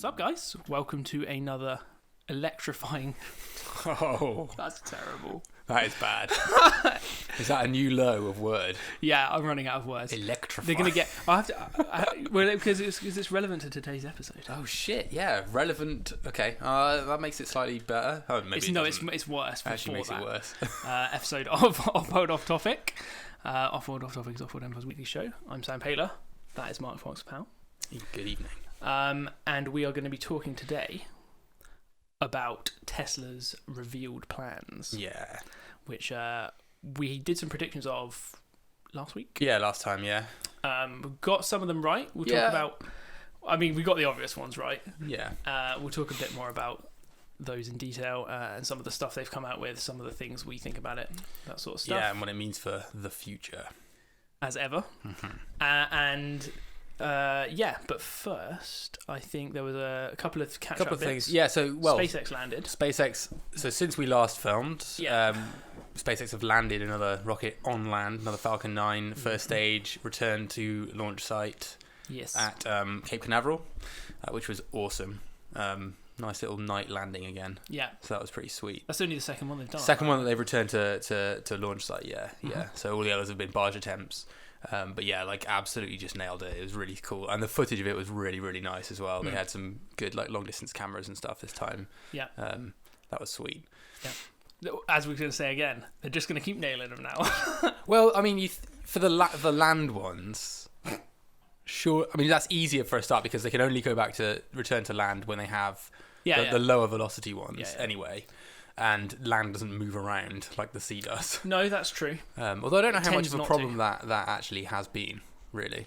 What's up, guys? Welcome to another electrifying... Oh, That's terrible. that is bad. Is that a new low of word? Yeah, I'm running out of words. Electrifying. They're going to get... I have to... well, because it's relevant to today's episode. Oh, shit, yeah. Relevant. Okay, that makes it slightly better. Oh, maybe It's worse. actually makes that. it worse. Episode of Off-World Off-Topic. Off-World Off-Topic is Off-World Empires Weekly Show. I'm Sam Paler. That is Mark Fox-Powell. Good evening. And we are going to be talking today about Tesla's revealed plans. Yeah. Which we did some predictions of last week. Yeah, last time, yeah. We got some of them right. We'll talk about... I mean, we got the obvious ones right. Yeah. We'll talk a bit more about those in detail and some of the stuff they've come out with, some of the things we think about it, that sort of stuff. Yeah, and what it means for the future. As ever. But first, I think there was a couple of catch-up bits. Things. Yeah, so, SpaceX landed. So since we last filmed, SpaceX have landed another rocket on land, another Falcon 9 first stage, returned to launch site at Cape Canaveral, which was awesome. Nice little night landing again. Yeah. So that was pretty sweet. That's only the second one they've done. Second one that they've returned to launch site, yeah. So all the others have been barge attempts. But yeah, like absolutely just nailed it. It was really cool. And the footage of it was really, really nice as well. They had some good like long distance cameras and stuff this time. Yeah. That was sweet. Yeah. As we're going to say again, they're just going to keep nailing them now. Well, I mean, for the land ones, sure. I mean, that's easier for a start because they can only go back to return to land when they have the lower velocity ones anyway. And land doesn't move around like the sea does. No, that's true. Although I don't know how much of a problem that actually has been, really.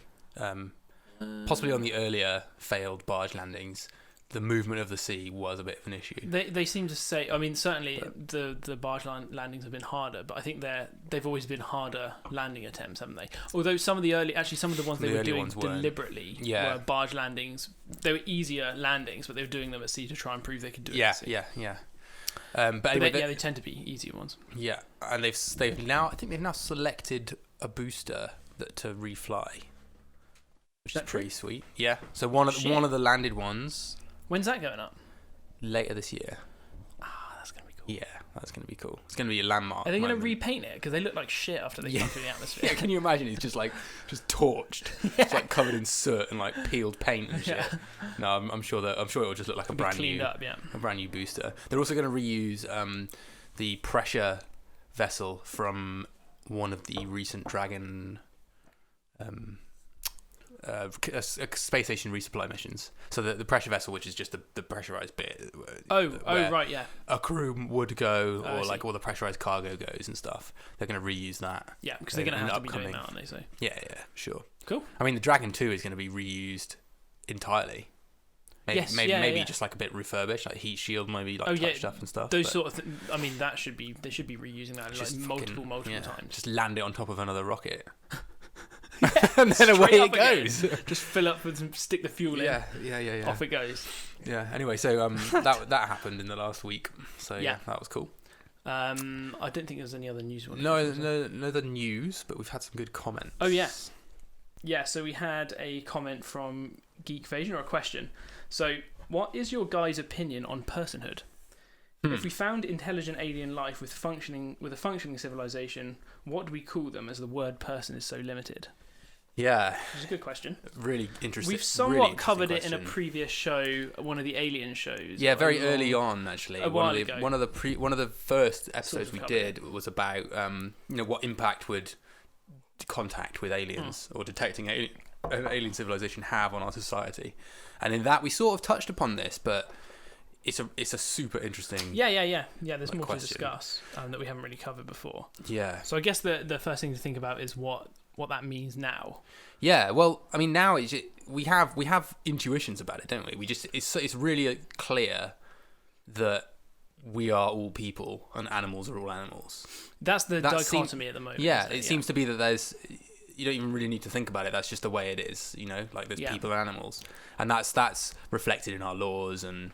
Possibly on the earlier failed barge landings, the movement of the sea was a bit of an issue. They seem to say, I mean, certainly the barge landings have been harder, but I think they've always been harder landing attempts, haven't they? Although some of the ones they were doing deliberately were barge landings. They were easier landings, but they were doing them at sea to try and prove they could do it at sea. Yeah. But anyway, they tend to be easier ones. Yeah, and they've now selected a booster to refly, which is pretty sweet. Yeah, so one of the landed ones. When's that going up? Later this year. That's gonna be cool. Yeah, that's gonna be cool. It's gonna be a landmark. Are they gonna repaint it because they look like shit after they come through the atmosphere? Yeah, can you imagine? It's just torched. It's like covered in soot and like peeled paint and shit. Yeah. No, I'm sure it will just look like a brand new booster. They're also going to reuse the pressure vessel from one of the recent Dragon space station resupply missions. So the pressure vessel, which is just the pressurized bit. Right, yeah. A crew would go, or all the pressurized cargo goes and stuff. They're going to reuse that. Yeah, because they're going to have to be doing that, aren't they? So. Yeah, sure. Cool. I mean, the Dragon 2 is going to be reused entirely. Maybe just like a bit refurbished, like heat shield, maybe touched up and stuff. Those sort of I mean, they should be reusing that like multiple times. Just land it on top of another rocket. And then away it goes. Just fill up with stick the fuel in. Yeah. Off it goes. Yeah. Anyway, so that happened in the last week. So yeah, that was cool. I don't think there's any other news. No other news, but we've had some good comments. Oh yeah. Yeah. So we had a comment from Geekvasion, or a question. So, what is your guys' opinion on personhood? If we found intelligent alien life with a functioning civilization, what do we call them, as the word person is so limited? Yeah. It's a good question. Really interesting. We've somewhat covered it in a previous show, one of the alien shows. Yeah, very early on, actually. A while ago. One of the first episodes we did was about what impact would contact with aliens or detecting an alien civilization have on our society. And in that we sort of touched upon this, but it's a super interesting there's more to discuss that we haven't really covered before. Yeah. So I guess the first thing to think about is what that means now. Yeah, well, I mean, now we have intuitions about it, don't we? It's really clear that we are all people and animals are all animals. That's the dichotomy at the moment. Yeah, it seems to be that you don't even really need to think about it. That's just the way it is, like there's people and animals. And that's reflected in our laws and,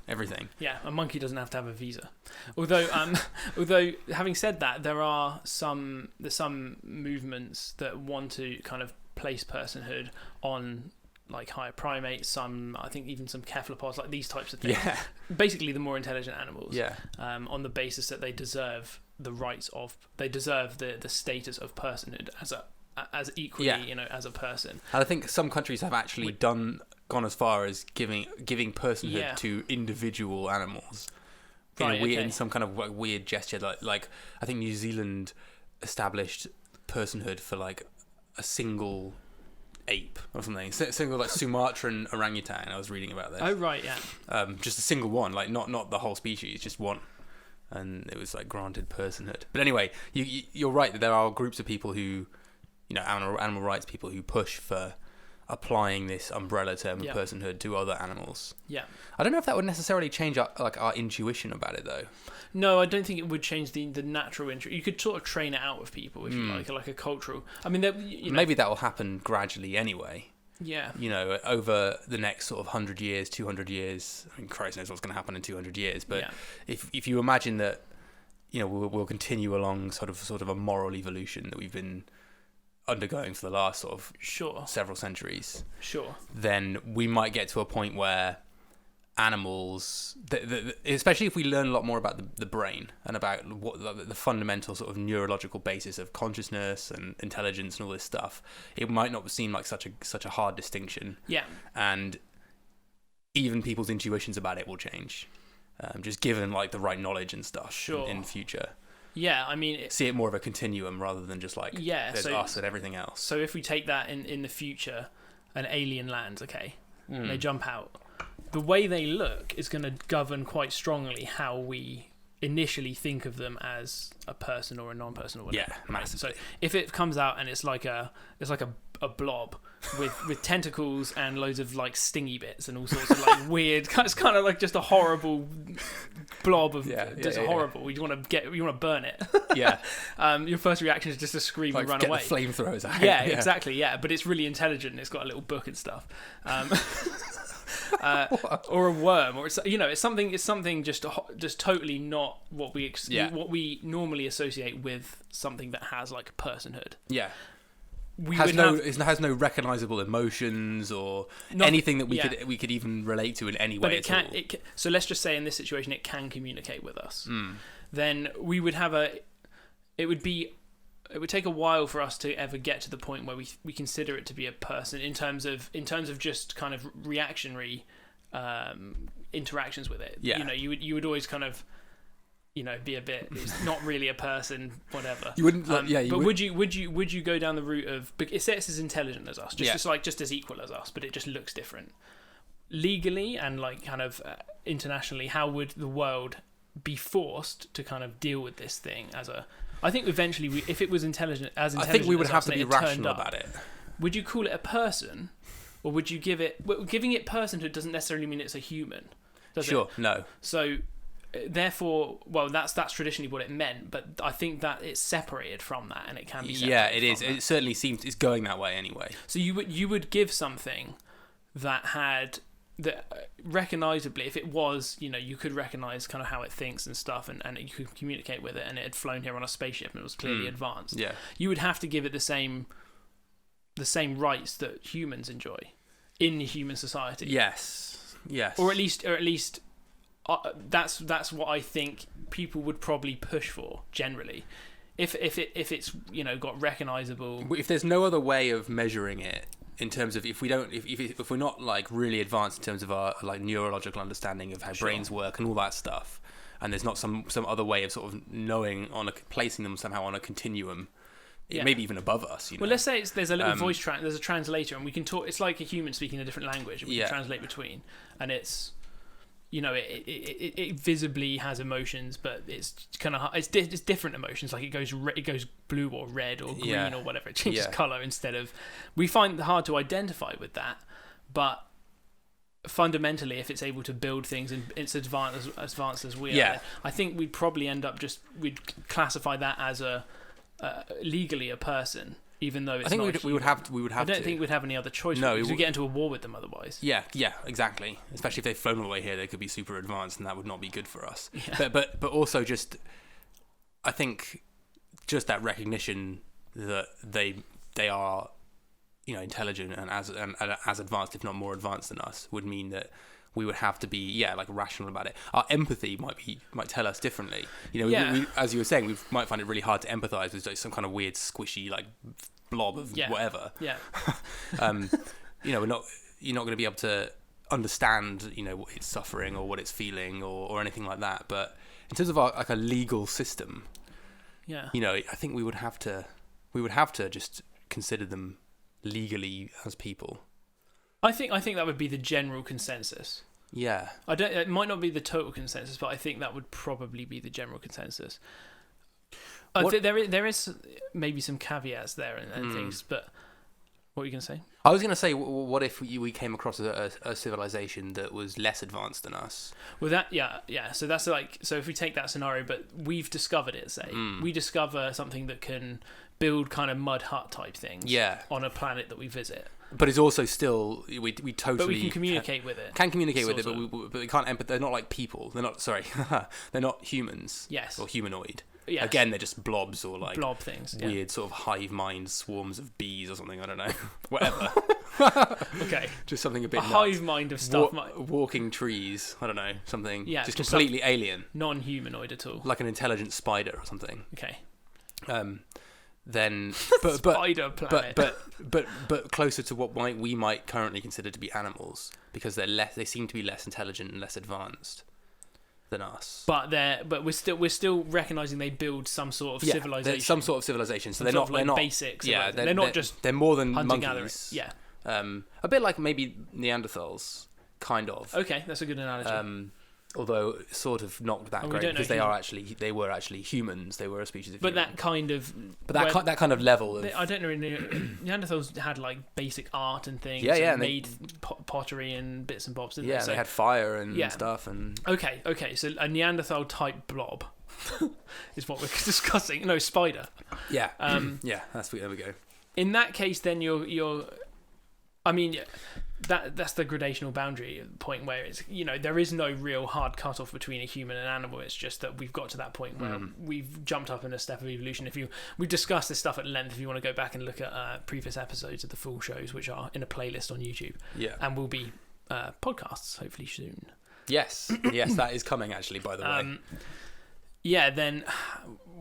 everything. Yeah, a monkey doesn't have to have a visa. Although having said that, there's some movements that want to kind of place personhood on like higher primates, some I think even some cephalopods, like these types of things. Yeah. Basically, the more intelligent animals. Yeah. On the basis that they deserve the status of personhood as equally, as a person. And I think some countries have actually gone as far as giving personhood to individual animals. In some kind of weird gesture, like I think New Zealand established personhood for like a single ape or something, single like Sumatran orangutan. I was reading about this. Oh right, yeah. Just a single one, like not the whole species, just one, and it was like granted personhood. But anyway, you're right that there are groups of people who, animal rights people who push for applying this umbrella term of personhood to other animals. Yeah. I don't know if that would necessarily change our intuition about it, though. No, I don't think it would change the natural interest. You could sort of train it out with people if you like a cultural. I mean, maybe that will happen gradually anyway. Yeah. Over the next sort of 100 years, 200 years. I mean, Christ knows what's going to happen in 200 years. But if you imagine that, we'll continue along sort of a moral evolution that we've been undergoing for the last sort of several centuries, then we might get to a point where animals, especially if we learn a lot more about the brain and about what the fundamental sort of neurological basis of consciousness and intelligence and all this stuff, it might not seem like such a hard distinction. Yeah. And even people's intuitions about it will change, just given like the right knowledge and stuff in the future. Yeah, I mean... see it more of a continuum rather than just like, there's us and everything else. So if we take that in the future, an alien lands, okay, and they jump out, the way they look is going to govern quite strongly how we initially think of them as a person or a non-person or whatever. Yeah, massively. So if it comes out and it's like a blob with tentacles and loads of like stingy bits and all sorts of like weird, it's kind of like just a horrible blob of horrible. You want to burn it. Yeah. Your first reaction is just to scream and run away. The flamethrowers out. Yeah, exactly. Yeah, but it's really intelligent. And it's got a little book and stuff. Or a worm, or it's something just totally not what we normally associate with something that has like personhood. Yeah. It has no recognizable emotions or anything that we could even relate to in any way. But it can. So let's just say in this situation it can communicate with us. Then we would have it would take a while for us to ever get to the point where we consider it to be a person in terms of just kind of reactionary interactions with it. Yeah. You would always kind of be a bit, it's not really a person, whatever. You wouldn't, would you go down the route of, it says it's as intelligent as us, just as equal as us, but it just looks different. Legally and like kind of internationally, how would the world be forced to kind of deal with this thing I think eventually, if it was intelligent, I think we would have to be rational about it. Would you call it a person, or would you giving it personhood doesn't necessarily mean it's a human? Does it? No. So, therefore, well, that's traditionally what it meant, but I think that it's separated from that, and it can be separated. Yeah, it is. It certainly seems it's going that way anyway. So you would give something that had recognizably, if it was, you could recognize kind of how it thinks and stuff, and you could communicate with it, and it had flown here on a spaceship and it was clearly advanced. Yeah, you would have to give it the same rights that humans enjoy in human society. Yes, or at least that's what I think people would probably push for generally. If it's got recognizable. If there's no other way of measuring it. In terms of if we're not like really advanced in terms of our like neurological understanding of how brains work and all that stuff, and there's not some other way of sort of knowing placing them somehow on a continuum, maybe even above us. Well, let's say there's a little voice there's a translator, and we can talk. It's like a human speaking a different language, and we can translate between, and it's. It visibly has emotions, but it's kind of it's different emotions. Like it goes blue or red or green or whatever. It changes color instead of. We find it hard to identify with that, but fundamentally, if it's able to build things and it's advanced as we are, I think we'd probably end up we'd classify that as legally a person. Even though it's we would have. I don't think we'd have any other choice. No, because we get into a war with them otherwise. Yeah, exactly. Especially if they've flown all the way here, they could be super advanced, and that would not be good for us. Yeah. But also just, I think, just that recognition that they are intelligent and as advanced, if not more advanced than us, would mean that we would have to be rational about it. Our empathy might tell us differently. We, as you were saying, we might find it really hard to empathize with some kind of weird squishy blob of whatever. Yeah. You're not going to be able to understand what it's suffering or what it's feeling or anything like that. But in terms of a legal system, I think we would have to just consider them legally as people. I think that would be the general consensus. Yeah. It might not be the total consensus, but I think that would probably be the general consensus. There is maybe some caveats there and things, but what were you going to say? I was going to say, what if we came across a civilization that was less advanced than us? Well, so that's so if we take that scenario, but we've discovered it, say. We discover something that can build kind of mud hut type things on a planet that we visit. But it's also still we totally. But we can communicate with it. Can communicate with it, but we can't. They're not like people. They're not. Sorry, they're not humans. Yes. Or humanoid. Yes. Again, they're just blobs or blob things. Weird sort of hive mind swarms of bees or something. I don't know. Whatever. Okay. Just something a bit. Hive mind of stuff. Walking trees. I don't know. Something. Yeah. Just completely alien. Non-humanoid at all. Like an intelligent spider or something. Okay. Then spider planet. but closer to what we might currently consider to be animals, because they seem to be less intelligent and less advanced than us. But we're still recognizing they build some sort of civilization. Some sort of civilization. So they're not basics. Yeah, they're not just they're more than monkeys. Yeah. A bit like maybe Neanderthals, kind of. Okay, that's a good analogy. Although sort of not that great, because they were actually humans. They were a species of but human. that kind of level. I don't know. Neanderthals had basic art and things. Yeah, and made pottery and bits and bobs. Didn't they? So, they had fire and stuff. And okay. So a Neanderthal type blob is what we're discussing. No, spider. Yeah. There we go. In that case, then you're. I mean, that's the gradational boundary point where it's there is no real hard cutoff between a human and animal. It's just that we've got to that point where we've jumped up in a step of evolution. We've discussed this stuff at length. If you want to go back and look at previous episodes of the full shows, which are in a playlist on YouTube, and will be podcasts hopefully soon. Yes, that is coming actually. By the way, then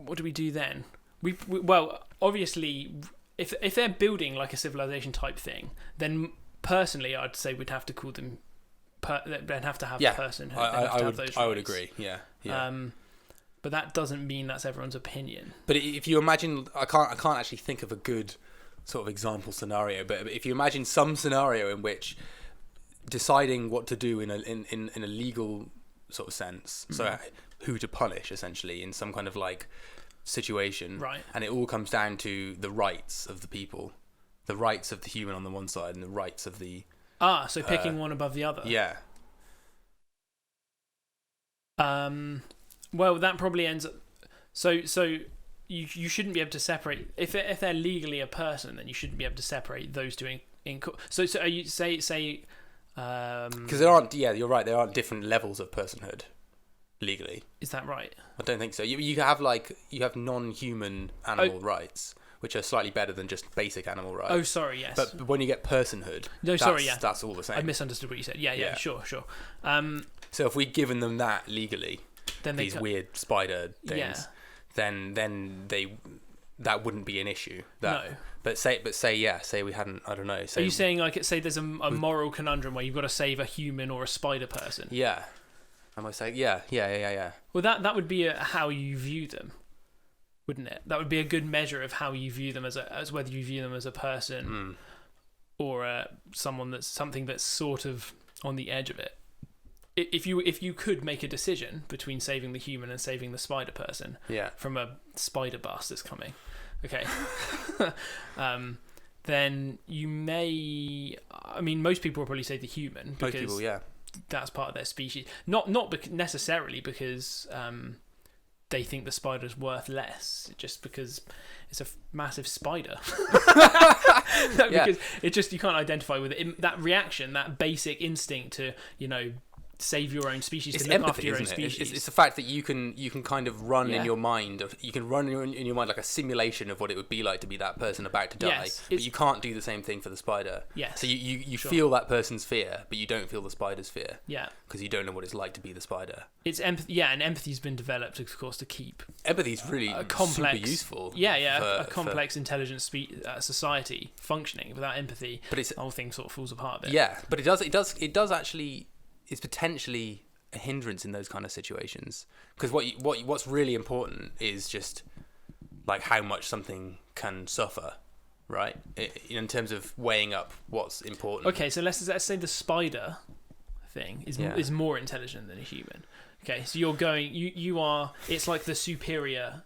what do we do then? We well, obviously. If they're building like a civilization type thing, then personally I'd say we'd have to call them. They'd have to have personhood. I would agree. Yeah. But that doesn't mean that's everyone's opinion. But if you imagine, I can't actually think of a good sort of example scenario. But if you imagine some scenario in which deciding what to do in a legal sort of sense, so who to punish essentially in some kind of situation, right? And it all comes down to the rights of the people, the rights of the human on the one side, and the rights of the so picking one above the other. Yeah. Well, that probably ends up. So you shouldn't be able to separate if they're legally a person, then you shouldn't be able to separate those two in court. So are you say because there aren't. Yeah, you're right. There aren't different levels of personhood. Legally, is that right? I don't think so. You have non-human animal rights, which are slightly better than just basic animal rights. Oh, sorry, yes. But when you get personhood, that's all the same. I misunderstood what you said. Yeah. Sure. So if we'd given them that legally, then these weird spider things, then that wouldn't be an issue. No. But say we hadn't. I don't know. Are you saying say there's a moral conundrum where you've got to save a human or a spider person? Yeah. Am I saying yeah? Well, that would be how you view them, wouldn't it? That would be a good measure of how you view them as whether you view them as a person or something that's sort of on the edge of it. If you could make a decision between saving the human and saving the spider person, from a spider bus that's coming, okay, then you may. I mean, most people will probably say the human because. Most people, that's part of their species. Not necessarily because they think the spider's worth less, just because it's a massive spider. Because it just you can't identify with it. That reaction, that basic instinct to save your own species, it's to look empathy, after your own isn't it? species. It's the fact that you can kind of run in your mind. You can run in your mind like a simulation of what it would be like to be that person about to die. Yes, but you can't do the same thing for the spider. Yes. So you feel that person's fear, but you don't feel the spider's fear. Yeah. Because you don't know what it's like to be the spider. It's empathy. Yeah, and empathy's been developed, of course, to keep empathy's really a complex, super useful. A complex, intelligent society functioning without empathy. But the whole thing sort of falls apart a bit. Yeah, but it does actually. It's potentially a hindrance in those kind of situations, because what's really important is just like how much something can suffer, right? In terms of weighing up what's important. Okay, so let's say the spider thing is more intelligent than a human. Okay, so you are. It's like the superior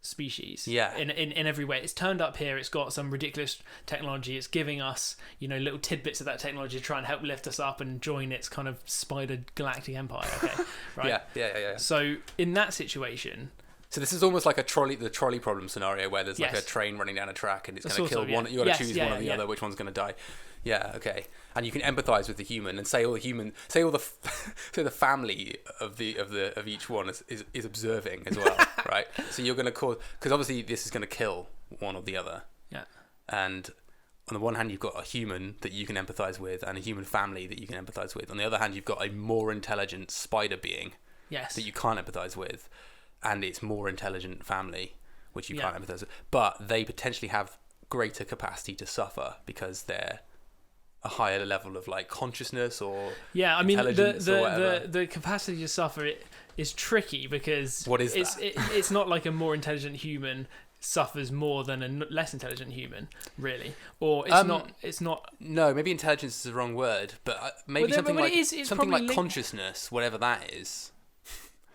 species. Yeah. In every way, it's turned up here. It's got some ridiculous technology. It's giving us little tidbits of that technology to try and help lift us up and join its kind of spider galactic empire. Okay, right. Yeah. So in that situation. So this is almost like the trolley problem scenario where there's like a train running down a track and it's going to kill one. You got to choose one or the other. Which one's going to die? Yeah. Okay. And you can empathise with the human and say the family of each one is observing as well, right? So you're going to cause, because obviously this is going to kill one or the other. Yeah. And on the one hand, you've got a human that you can empathise with and a human family that you can empathise with. On the other hand, you've got a more intelligent spider being that you can't empathise with. And its more intelligent family, which you can't empathise with. But they potentially have greater capacity to suffer because they're a higher level of like consciousness or intelligence or whatever. The capacity to suffer is tricky because what is that? It's not like a more intelligent human suffers more than a less intelligent human, really, or it's not. No, maybe intelligence is the wrong word, but maybe something like consciousness, whatever that is.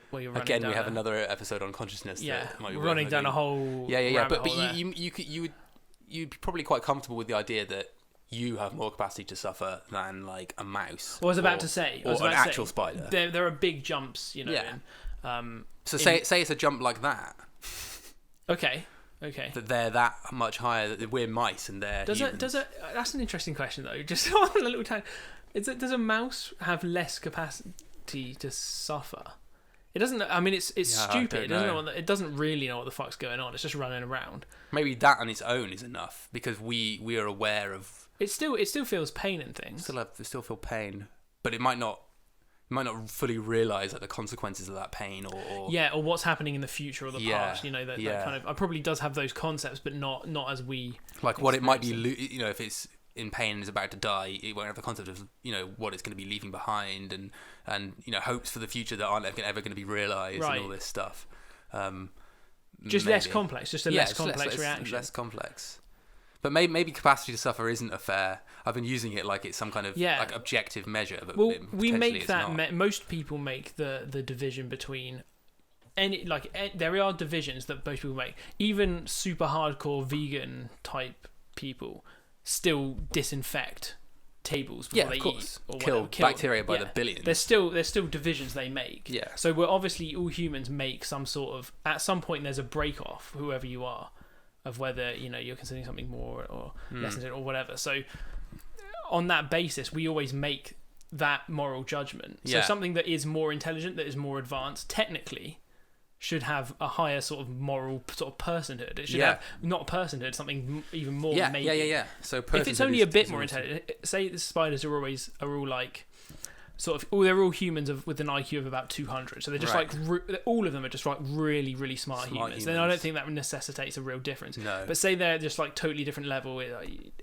Well, again, we have another episode on consciousness. Yeah, we're running down a whole. Yeah. But you'd be probably quite comfortable with the idea that you have more capacity to suffer than like a mouse. I was about to say, or an actual spider. There are big jumps, Yeah. Say it's a jump like that. Okay. That they're that much higher. That we're mice and they're humans. That's an interesting question though. Just on a little time, does a mouse have less capacity to suffer? It doesn't. I mean, it's stupid. It doesn't really know what the fuck's going on. It's just running around. Maybe that on its own is enough because we are aware of. It still feels pain and things. Still feel pain, but it might not fully realise like the consequences of that pain or what's happening in the future or the past. That kind of. It probably does have those concepts, but not as we like what it might be. If it's in pain and is about to die, it won't have the concept of what it's going to be leaving behind and hopes for the future that aren't ever going to be realised and all this stuff. Just less complex, just a less complex reaction. Less complex. But maybe capacity to suffer isn't a fair. I've been using it like it's some kind of like objective measure. But we make that. Most people make the division between. There are divisions that most people make. Even super hardcore vegan type people still disinfect tables before they eat or kill bacteria by the billions. There's still divisions they make. Yeah. So we're obviously all humans make some sort of, at some point there's a break off, whoever you are, of whether you're considering something more or less intelligent or whatever. So on that basis, we always make that moral judgment. So something that is more intelligent, that is more advanced, technically should have a higher sort of moral sort of personhood. It should have not personhood, something even more. Maybe. Yeah. So if it's only a bit more intelligent, say the spiders are all like sort of, they're all humans with an IQ of about 200. So they're just like all of them are just like really, really smart humans. Then I don't think that necessitates a real difference. No. But say they're just like totally different level.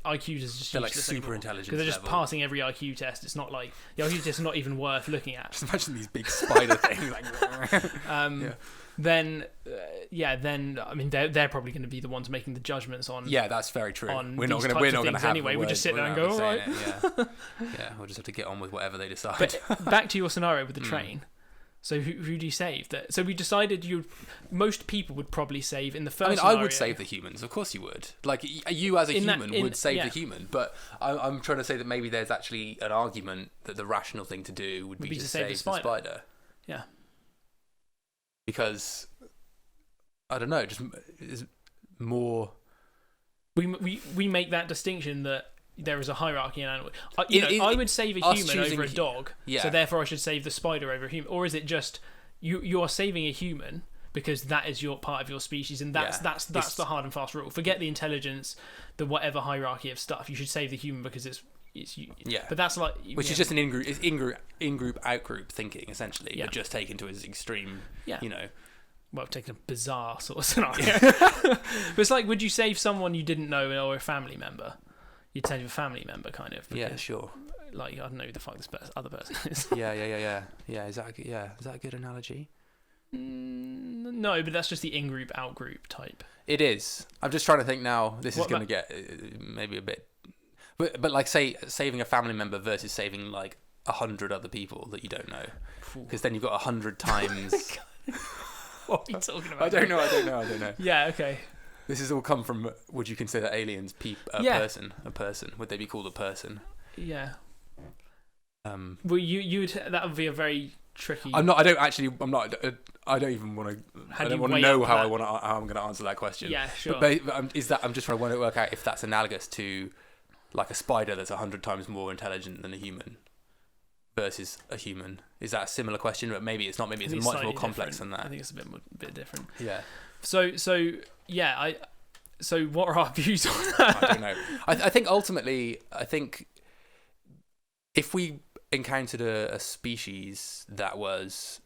IQs is just they're like super intelligent because they're just passing every IQ test. It's not like the IQ test is not even worth looking at. Just imagine these big spider things like. Then I mean they're probably going to be the ones making the judgments on. Yeah, that's very true. We're not going to have anyway. We just sit there and go, all right. Yeah, we'll just have to get on with whatever they decide. But back to your scenario with the train. So who do you save? So we decided most people would probably save in the first. I would save the humans. Of course you would. Like you as a human would save the human. But I'm trying to say that maybe there's actually an argument that the rational thing to do would be to save the spider. Yeah. Because I don't know, just is more. We make that distinction that there is a hierarchy in animals. I would save a human over a dog, so therefore I should save the spider over a human. Or is it just you are saving a human because that is your part of your species, and that's the hard and fast rule. Forget the intelligence, the whatever hierarchy of stuff. You should save the human because it's but that's like is just an in-group out-group thinking essentially, but just taken to its extreme. Well, taking a bizarre sort of scenario. But it's like, would you save someone you didn't know or a family member? You'd save a family member, kind of. Because, sure. Like, I don't know who the fuck this other person is. Yeah. Is that a good analogy? No, but that's just the in-group, out-group type. It is. I'm just trying to think now. This is going to get maybe a bit... But like, say, saving a family member versus saving, like, 100 other people that you don't know. Because then you've got 100 times... What are you talking about? I don't know. Yeah, okay. This has all come from, would you consider aliens person? A person? Would they be called a person? Yeah. Well, you'd that would be a very tricky... I don't even want to... I don't want to know how I'm going to answer that question. Yeah, sure. But I'm just trying to work out if that's analogous to like a spider that's 100 times more intelligent than a human versus a human. Is that a similar question? But maybe it's not. Maybe it's much more complex than that. I think it's a bit different. Yeah. So what are our views on that? I don't know. I think ultimately, if we encountered a species that was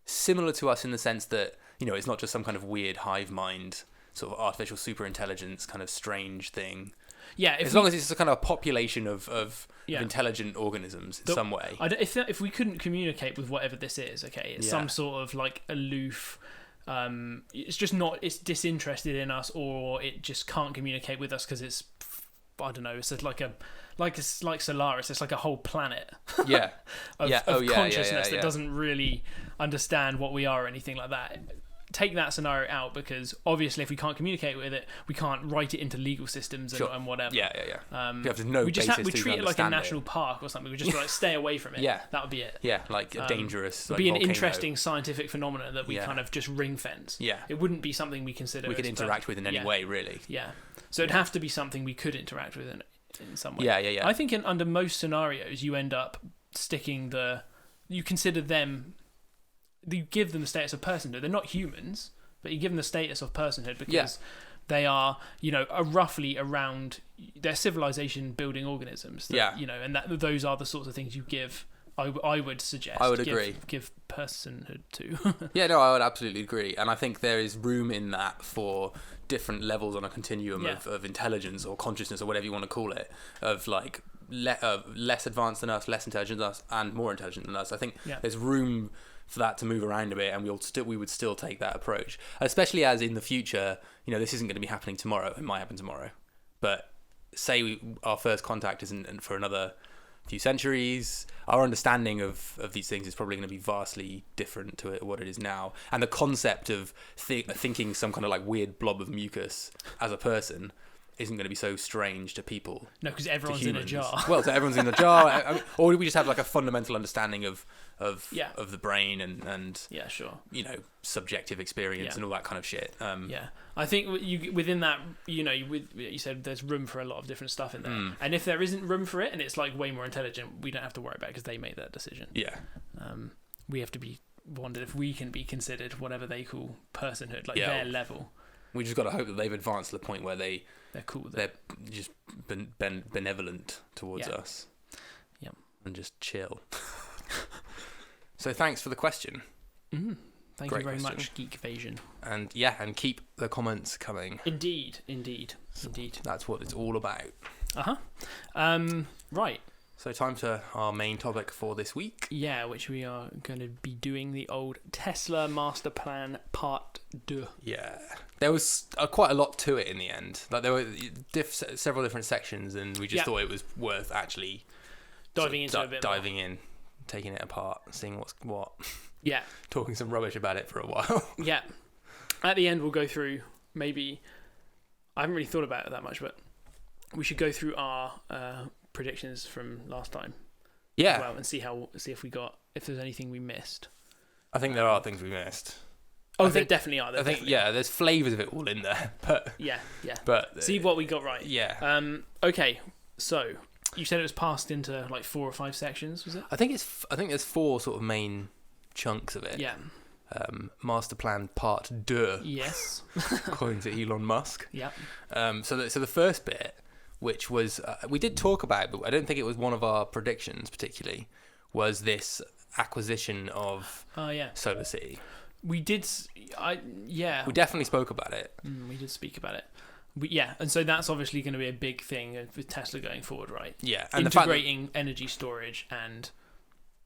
similar to us in the sense that, it's not just some kind of weird hive mind, sort of artificial super intelligence kind of strange thing. Yeah. As long as it's a kind of a population of intelligent organisms in some way. If we couldn't communicate with whatever this is, okay, it's some sort of like aloof... it's just not. It's disinterested in us, or it just can't communicate with us because it's, I don't know. It's like Solaris. It's like a whole planet. of consciousness that doesn't really understand what we are or anything like that. Take that scenario out, because obviously if we can't communicate with it, we can't write it into legal systems and whatever. We have no basis we treat it like a national park or something. We just like stay away from it. That would be it. Like a dangerous. It'd be an interesting scientific phenomenon that we kind of just ring fence. It wouldn't be something we consider we could interact with in any way, really. So it'd have to be something we could interact with in some way. I think under most scenarios you end up sticking you consider them. You give them the status of personhood. They're not humans, but you give them the status of personhood because they are, roughly around. They're civilization-building organisms. And those are the sorts of things you give. I would suggest. I would agree. Give personhood to. I would absolutely agree, and I think there is room in that for different levels on a continuum of intelligence or consciousness or whatever you want to call it, of like less advanced than us, less intelligent than us, and more intelligent than us. I think there's room for that to move around a bit, and we would still take that approach, especially as in the future, this isn't going to be happening tomorrow. It might happen tomorrow, but say our first contact isn't for another few centuries, our understanding of these things is probably going to be vastly different to what it is now, and the concept of thinking some kind of like weird blob of mucus as a person isn't going to be so strange to people. No, because everyone's in a jar. Well, so everyone's in a jar. Or do we just have like a fundamental understanding of the brain and subjective experience and all that kind of shit. I think within that, you said there's room for a lot of different stuff in there. And if there isn't room for it, and it's like way more intelligent, we don't have to worry about it because they made that decision. We have to be wondered if we can be considered whatever they call personhood, like their level. We just got to hope that they've advanced to the point where they're cool. They're just benevolent towards us. Yeah. And just chill. So thanks for the question. Thank you very much, Geek Evasion. And keep the comments coming. Indeed. That's what it's all about. Right. So time to our main topic for this week. Yeah, which we are going to be doing the old Tesla Master Plan Part 2. Yeah. There was quite a lot to it in the end. Like there were several different sections, and we just thought it was worth actually diving into a bit more. Diving in, taking it apart, seeing what's what. Yeah. Talking some rubbish about it for a while. Yeah. At the end, we'll go through maybe... I haven't really thought about it that much, but we should go through our predictions from last time. Yeah. As well, and see if there's anything we missed. I think there are things we missed. Oh, there definitely are. There's flavours of it all in there, but yeah. But see what we got right. Yeah. Okay. So you said it was passed into like 4 or 5 sections, was it? I think there's 4 sort of main chunks of it. Yeah. Master Plan Part Deux. Yes. According to Elon Musk. Yeah. So the first bit, which was we did talk about, but I don't think it was one of our predictions particularly, was this acquisition of Solar City. We did. We definitely spoke about it. We did speak about it. And so that's obviously going to be a big thing with Tesla going forward, right? Yeah, and integrating energy storage and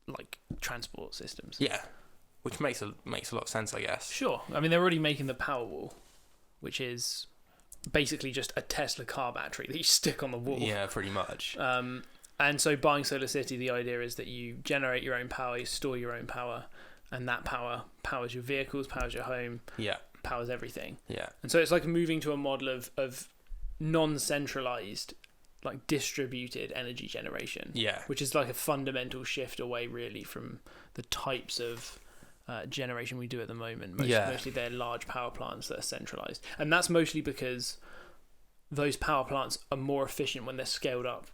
like transport systems. Yeah, which makes a lot of sense, I guess. Sure. I mean, they're already making the Powerwall, which is basically just a Tesla car battery that you stick on the wall. Yeah, pretty much. And so buying Solar City, the idea is that you generate your own power, you store your own power, and that power powers your vehicles, powers your home. Yeah. Powers everything. Yeah. And so it's like moving to a model of non-centralized, like distributed energy generation. Yeah. Which is like a fundamental shift away really from the types of generation we do at the moment. Mostly they're large power plants that are centralized. And that's mostly because those power plants are more efficient when they're scaled up.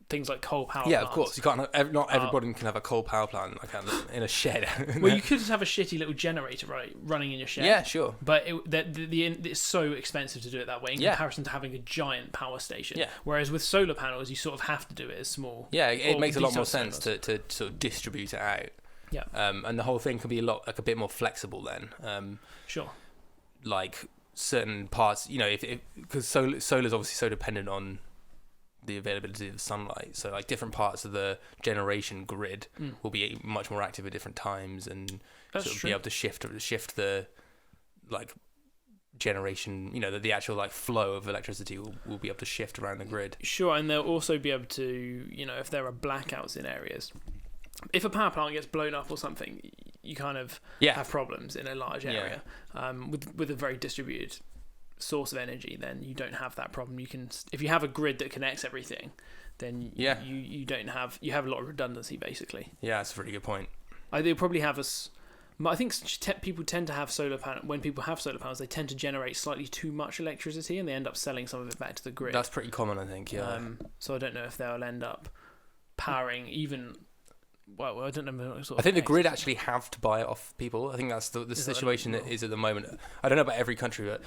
Things like coal power plants. Yeah, of course. You can't. Not everybody can have a coal power plant like in a shed. Well, you could just have a shitty little generator, right, running in your shed. Yeah, sure. But it's so expensive to do it that way in comparison to having a giant power station. Yeah. Whereas with solar panels, you sort of have to do it as small. Yeah, it makes a lot more sense to sort of distribute it out. Yeah. And the whole thing can be a bit more flexible then. Sure. Like certain parts, because solar's obviously so dependent on the availability of sunlight, so like different parts of the generation grid will be much more active at different times, and be able to shift the like generation, the actual like flow of electricity will be able to shift around the grid. Sure, and they'll also be able to, if there are blackouts in areas, if a power plant gets blown up or something, you kind of have problems in a large area. With a very distributed source of energy, then you don't have that problem. You can, if you have a grid that connects everything, then you have a lot of redundancy basically. Yeah, that's a pretty good point. They'll probably have I think people tend to have solar panels. When people have solar panels, they tend to generate slightly too much electricity, and they end up selling some of it back to the grid. That's pretty common, I think. Yeah. So I don't know if they'll end up powering even. Well, I don't know. I think the grid actually have to buy it off people. I think that's the situation that is at the moment. I don't know about every country, but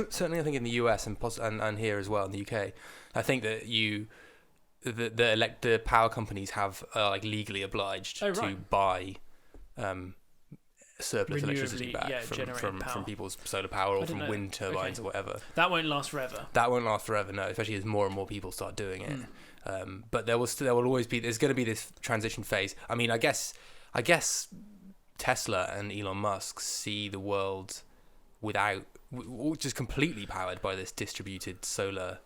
certainly I think in the US and here as well in the UK, I think that the power companies have like legally obliged to buy surplus electricity back from people's solar power or from wind turbines or whatever. That won't last forever. No, especially as more and more people start doing it. But there will always be. There's going to be this transition phase. I mean, I guess Tesla and Elon Musk see the world without just completely powered by this distributed solar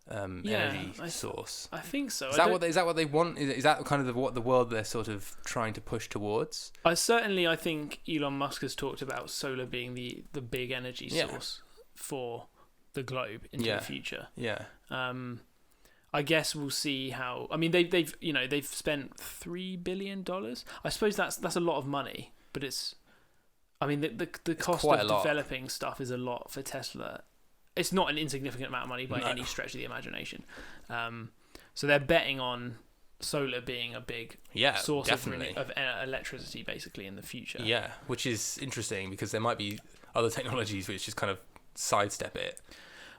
energy source. I think so. Is that what they want? Is that kind of what the world they're sort of trying to push towards? I think Elon Musk has talked about solar being the big energy source for the globe into the future. Yeah. I guess we'll see how. I mean, they've spent $3 billion. I suppose that's a lot of money, but it's. I mean, the cost of developing stuff is a lot for Tesla. It's not an insignificant amount of money by any stretch of the imagination. So they're betting on solar being a big source of electricity, basically, in the future. Yeah, which is interesting because there might be other technologies which just kind of sidestep it.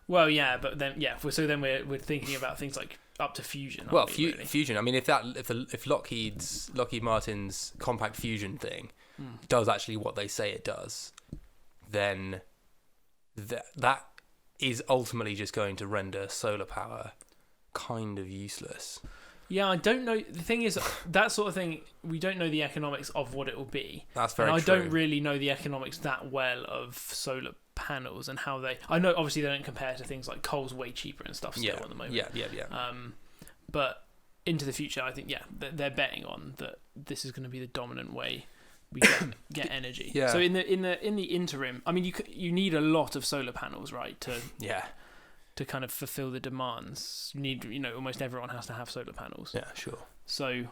Well, yeah, but then so then we're thinking about things like up to fusion. Well, fusion. I mean, if Lockheed Martin's compact fusion thing does actually what they say it does, then that is ultimately just going to render solar power kind of useless. Yeah, I don't know. The thing is, that sort of thing, we don't know the economics of what it will be. That's very true. I don't really know the economics that well of solar panels and how they. I know obviously they don't compare to things like coal's way cheaper and stuff still at the moment. Yeah. But into the future, I think they're betting on that this is going to be the dominant way we get energy. Yeah. So in the interim, I mean, you need a lot of solar panels, right? To kind of fulfill the demands, you need, almost everyone has to have solar panels. Yeah, sure. So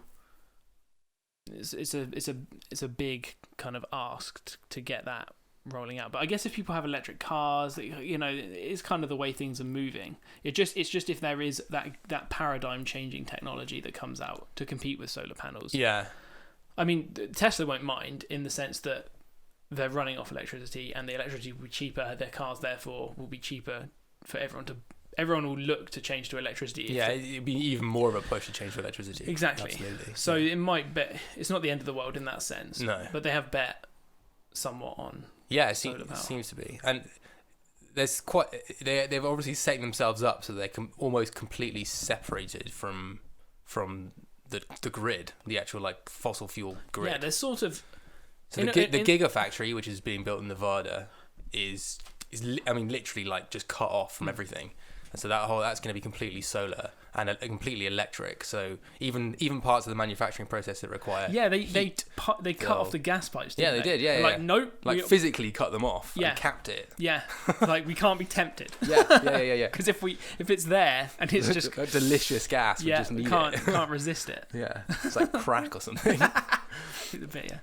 it's a big kind of ask to get that rolling out. But I guess if people have electric cars, it's kind of the way things are moving. It's just if there is that paradigm changing technology that comes out to compete with solar panels. Yeah. I mean, Tesla won't mind in the sense that they're running off electricity, and the electricity will be cheaper. Their cars, therefore, will be cheaper for everyone to. Everyone will look to change to electricity. It'd be even more of a push to change to electricity. Exactly. Absolutely. So it might be. It's not the end of the world in that sense. No. But they have bet somewhat on. Yeah, it seems to be, and there's they've obviously set themselves up so they're almost completely separated from the grid, the actual like fossil fuel grid. Yeah, there's sort of. So the Gigafactory, which is being built in Nevada, is literally like just cut off from everything. And so that's going to be completely solar and completely electric. So even parts of the manufacturing process that require they cut off the gas pipes. Didn't they? Did. Yeah, like nope. Like physically cut them off. And capped it. Yeah, like we can't be tempted. Yeah. Because if it's there and it's just a delicious gas, we just need it. Can't resist it. Yeah, it's like crack or something. Yeah.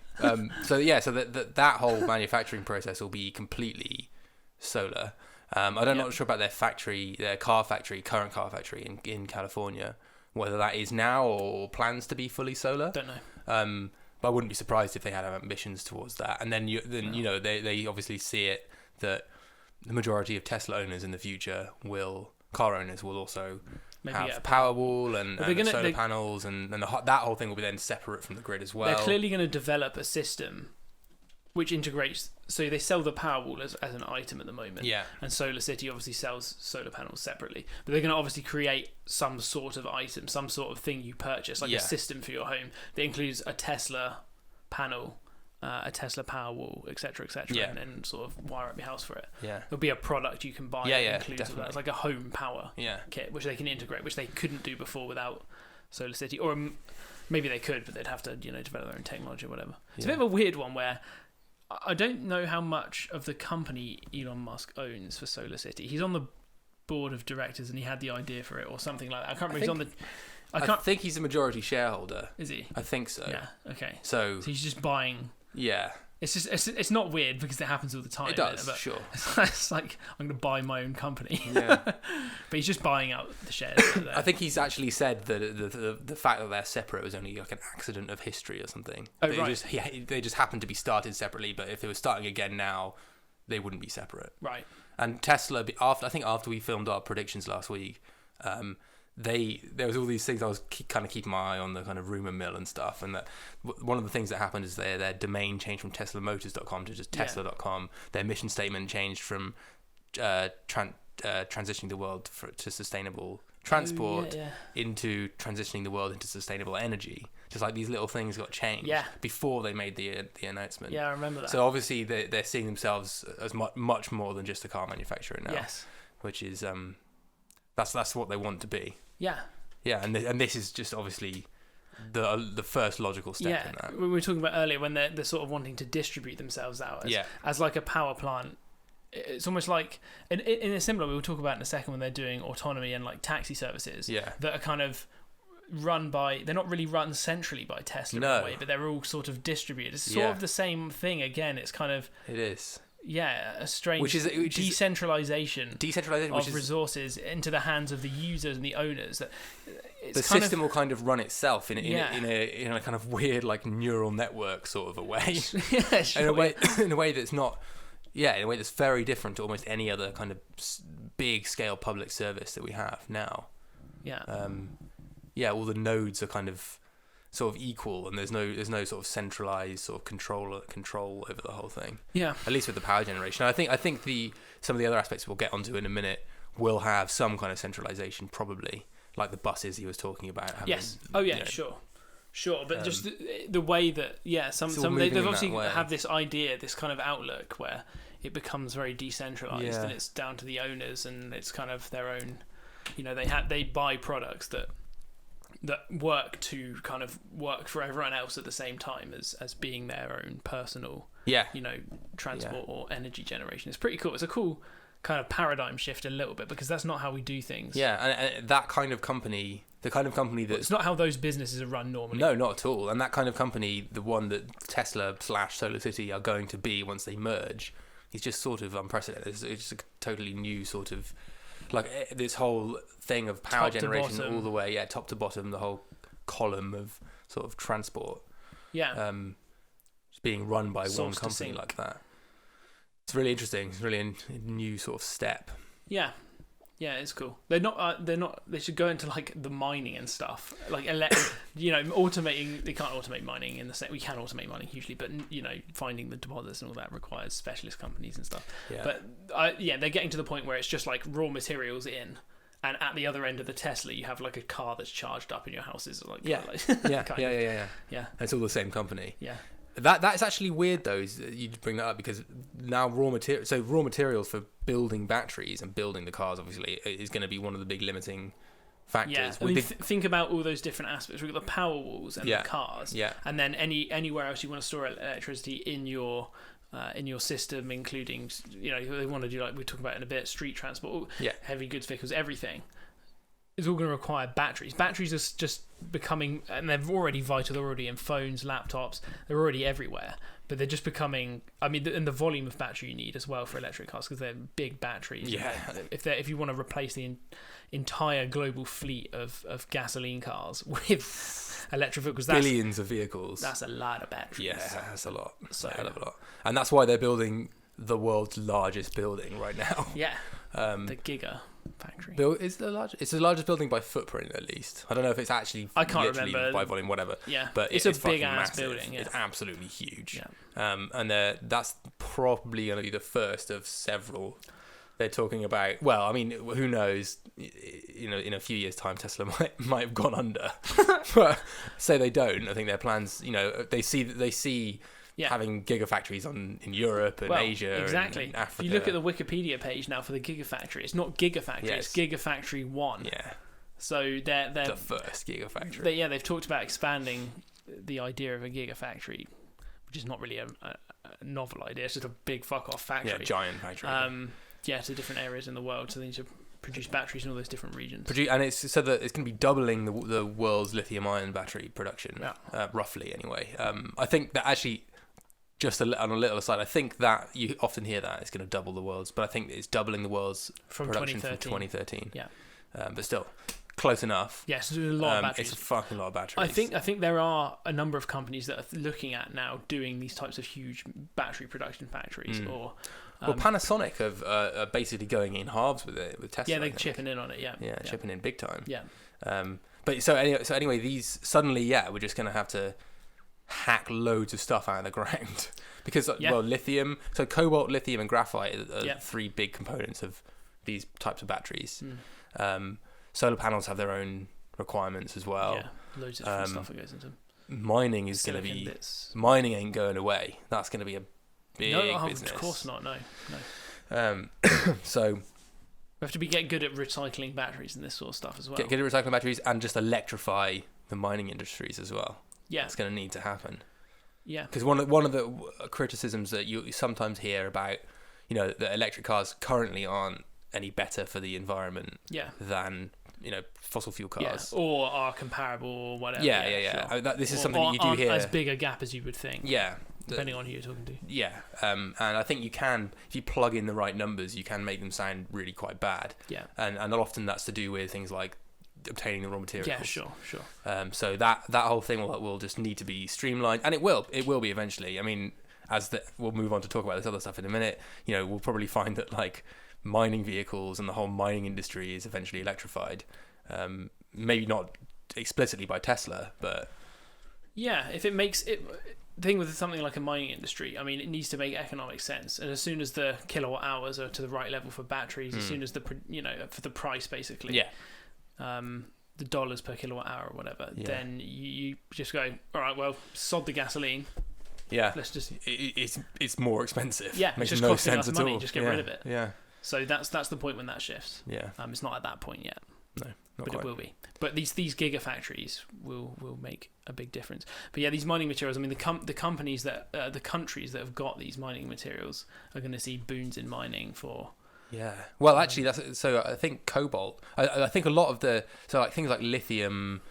So that whole manufacturing process will be completely solar. I'm not sure about their current car factory in California, whether that is now or plans to be fully solar. Don't know. But I wouldn't be surprised if they had ambitions towards that. And then they obviously see it that the majority of Tesla owners in the future car owners will also have Powerwall and solar panels, and that whole thing will be then separate from the grid as well. They're clearly going to develop a system which integrates. So they sell the Powerwall as an item at the moment. Yeah. And Solar City obviously sells solar panels separately. But they're going to obviously create some sort of item, some sort of thing you purchase, like a system for your home that includes a Tesla panel, a Tesla Powerwall, etc., and then sort of wire up your house for it. Yeah. There'll be a product you can buy that includes that. It's like a home power kit, which they can integrate, which they couldn't do before without Solar City. Or maybe they could, but they'd have to develop their own technology or whatever. It's a bit of a weird one where I don't know how much of the company Elon Musk owns for Solar City. He's on the board of directors and he had the idea for it or something like that. I can't remember. I think he's a majority shareholder. Is he? I think so. Yeah. Okay. So he's just buying. Yeah. It's just it's not weird because it happens all the time. It does, but sure. It's like I'm going to buy my own company. Yeah. But he's just buying out the shares. I think he's actually said that the fact that they're separate was only like an accident of history or something. Oh, right. They just happened to be started separately, but if they were starting again now, they wouldn't be separate. Right. And Tesla, after we filmed our predictions last week, there was all these things I was kind of keeping my eye on, the kind of rumor mill and stuff, and that one of the things that happened is their domain changed from teslamotors.com to just tesla.com. Their mission statement changed from transitioning the world to sustainable transport into transitioning the world into sustainable energy. Just like these little things got changed before they made the announcement. Yeah, I remember that. So obviously they're seeing themselves as much more than just a car manufacturer now. Yes. Which is that's what they want to be. Yeah. Yeah, and this is just obviously the first logical step in that. We were talking about earlier when they're sort of wanting to distribute themselves out as like a power plant. It's almost like in a similar. We'll talk about in a second when they're doing autonomy and like taxi services that are kind of run by. They're not really run centrally by Tesla in a way, but they're all sort of distributed. It's sort of the same thing again. It's kind of it is. Yeah, a strange decentralization of resources into the hands of the users and the owners. The system will kind of run itself in a kind of weird like neural network sort of a way. Yeah, sure. in a way that's not. Yeah, in a way that's very different to almost any other kind of big scale public service that we have now. Yeah. All the nodes are kind of sort of equal, and there's no sort of centralized sort of control over the whole thing. Yeah. At least with the power generation. I think some of the other aspects we'll get onto in a minute will have some kind of centralization, probably, like the buses he was talking about. Yes. Oh yeah, sure. But just the way that some they've obviously have this idea, this kind of outlook where it becomes very decentralized and it's down to the owners and it's kind of their own. They buy products that work to kind of work for everyone else at the same time as being their own personal transport or energy generation. It's pretty cool. It's a cool kind of paradigm shift a little bit because that's not how we do things. And that kind of company, the kind of company that it's not how those businesses are run normally. No, not at all. And that kind of company, the one that Tesla / Solar City are going to be once they merge, is just sort of unprecedented. It's just a totally new sort of, like, this whole thing of power generation all the way, top to bottom, the whole column of sort of transport. Yeah. Just being run by one company like that. It's really interesting. It's really a new sort of step. Yeah. Yeah, it's cool. They're not. They should go into like the mining and stuff. Like, automating. They can't automate mining in the same. We can automate mining hugely, but finding the deposits and all that requires specialist companies and stuff. Yeah. But they're getting to the point where it's just like raw materials in, and at the other end of the Tesla, you have like a car that's charged up in your house. Is like yeah. It's all the same company. Yeah. That's actually weird though. You bring that up because now raw materials for building batteries and building the cars obviously is going to be one of the big limiting factors. Yeah, I mean, think about all those different aspects. We've got the power walls and the cars, and then anywhere else you want to store electricity in your system, including they want to do, like we talk about in a bit, street transport, heavy goods vehicles, everything. It's all going to require batteries. Batteries are just becoming, and they're already vital. They're already in phones, laptops. They're already everywhere. But they're just becoming. I mean, and the volume of battery you need as well for electric cars, because they're big batteries. Yeah. If you want to replace the entire global fleet of gasoline cars with electric vehicles, billions of vehicles. That's a lot of batteries. Yeah, that's a lot. That's a hell of a lot. And that's why they're building the world's largest building right now. Yeah. The Giga factory. It's the largest building by footprint, at least. I don't know if it's actually I can't remember by volume, whatever. Yeah, but it's a big ass massive. building. Yeah. It's absolutely huge. Yeah. And that's probably going to be the first of several. They're talking about. Well, I mean, who knows? In a few years' time, Tesla might have gone under. But say they don't. I think their plans. They see. Yeah. Having gigafactories in Europe and Asia exactly. and Africa. If you look at the Wikipedia page now for the Gigafactory, it's not Gigafactory, it's Gigafactory 1. Yeah. So they're the first Gigafactory. They've talked about expanding the idea of a Gigafactory, which is not really a novel idea. It's just a big fuck-off factory. Yeah, giant factory. To different areas in the world. So they need to produce batteries in all those different regions. And it's so that it's going to be doubling the world's lithium-ion battery production, roughly anyway. I think that actually... Just on a little aside, I think that you often hear that it's going to double the world's, but I think it's doubling the world's production from 2013. Yeah, but still, close enough. Yes, it's a lot of batteries. It's a fucking lot of batteries. I think there are a number of companies that are looking at now doing these types of huge battery production factories. Or Panasonic are basically going in halves with it with Tesla. Yeah, they're chipping in on it. Yeah, chipping in big time. Yeah. But so anyway, these suddenly, we're just going to have to hack loads of stuff out of the ground because lithium, so cobalt, lithium and graphite are three big components of these types of batteries. Solar panels have their own requirements as well. Loads of different stuff that goes into them. Mining is going to be mining ain't going away. That's going to be a big business. Of course not. No. So we have to get good at recycling batteries and this sort of stuff as well. Get good at recycling batteries and just electrify the mining industries as well. Yeah, it's going to need to happen. Yeah, because one of the criticisms that you sometimes hear about, that electric cars currently aren't any better for the environment. Than fossil fuel cars. Or are comparable or whatever. Yeah. Sure. This is something that you do hear. As big a gap as you would think. Yeah. Depending on who you're talking to. Yeah. And I think you can, if you plug in the right numbers, you can make them sound really quite bad. Yeah. And often that's to do with things like obtaining the raw materials. Yeah, sure. So that whole thing will just need to be streamlined, and it will be eventually. I mean, we'll move on to talk about this other stuff in a minute. We'll probably find that like mining vehicles and the whole mining industry is eventually electrified. Maybe not explicitly by Tesla, but if it makes it. The thing with something like a mining industry, I mean, it needs to make economic sense, and as soon as the kilowatt hours are to the right level for batteries, as soon as for the price basically, the dollars per kilowatt hour or whatever, then you just go, all right, well, sod the gasoline. Yeah, let's just. It's more expensive. Yeah, makes it's just no costing sense us at money. all. Just get rid of it. Yeah. So that's the point when that shifts. Yeah. It's not at that point yet. No, not but quite. It will be. But these gigafactories will make a big difference. But these mining materials. I mean, the companies the countries that have got these mining materials are going to see boons in mining for. Yeah. Well, actually, I think cobalt. I think a lot of things like lithium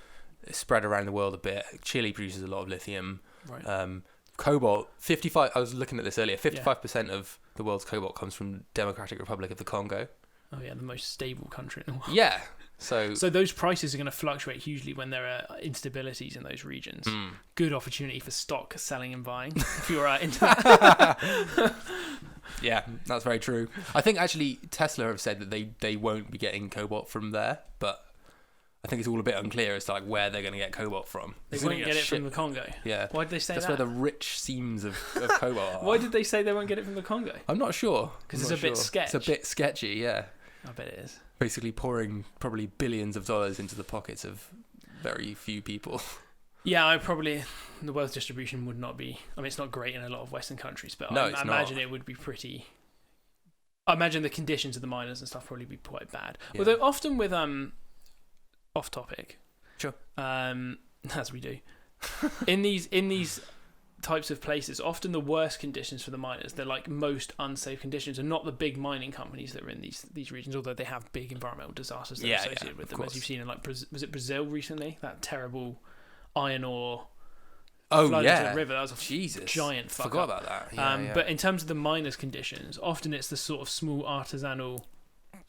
spread around the world a bit. Chile produces a lot of lithium. Right. cobalt, 55. I was looking at this earlier. 55% of the world's cobalt comes from Democratic Republic of the Congo. Oh yeah, the most stable country in the world. Yeah. So those prices are going to fluctuate hugely when there are instabilities in those regions. Good opportunity for stock selling and buying if you're into that. Yeah, that's very true. I think actually Tesla have said that they won't be getting cobalt from there, but I think it's all a bit unclear as to like where they're going to get cobalt from. They won't get it from the Congo. Yeah. Why did they say that? That's where the rich seams of cobalt are. Why did they say they won't get it from the Congo? I'm not sure. Because it's a bit sketchy. It's a bit sketchy, yeah. I bet it is. Basically pouring probably billions of dollars into the pockets of very few people. Yeah, the wealth distribution would not be. I mean, it's not great in a lot of Western countries, but I imagine it would be pretty. I imagine the conditions of the miners and stuff probably be quite bad. Yeah. Although often with off topic, sure, as we do, in these types of places, often the worst conditions for the miners, they're like most unsafe conditions, and not the big mining companies that are in these regions, although they have big environmental disasters that are associated with them, as you've seen in like was it Brazil recently, that terrible iron ore flood into the river. That was a giant fuck forgot up. About that. But in terms of the miners' conditions, often it's the sort of small artisanal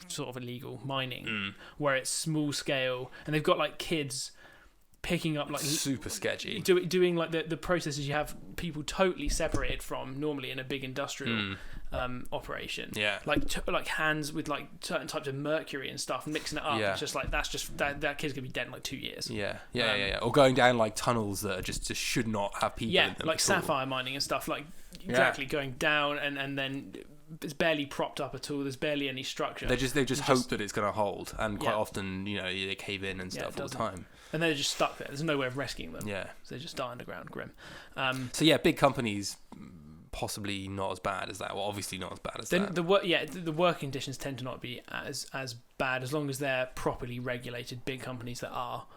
sort of illegal mining where it's small scale, and they've got like kids picking up like super sketchy doing like the processes you have people totally separated from normally in a big industrial operation, like hands with like certain types of mercury and stuff, mixing it up. It's just like that kid's gonna be dead in like 2 years. Or going down like tunnels that are just should not have people in them, like sapphire mining and stuff, like going down and then it's barely propped up at all. There's barely any structure. They just hope that it's going to hold, and quite often, they cave in and stuff all the time. And they're just stuck there. There's no way of rescuing them. Yeah. So they just die underground, grim. Big companies possibly not as bad as that. Well, obviously not as bad as that. The work conditions tend to not be as bad as long as they're properly regulated. Big companies that are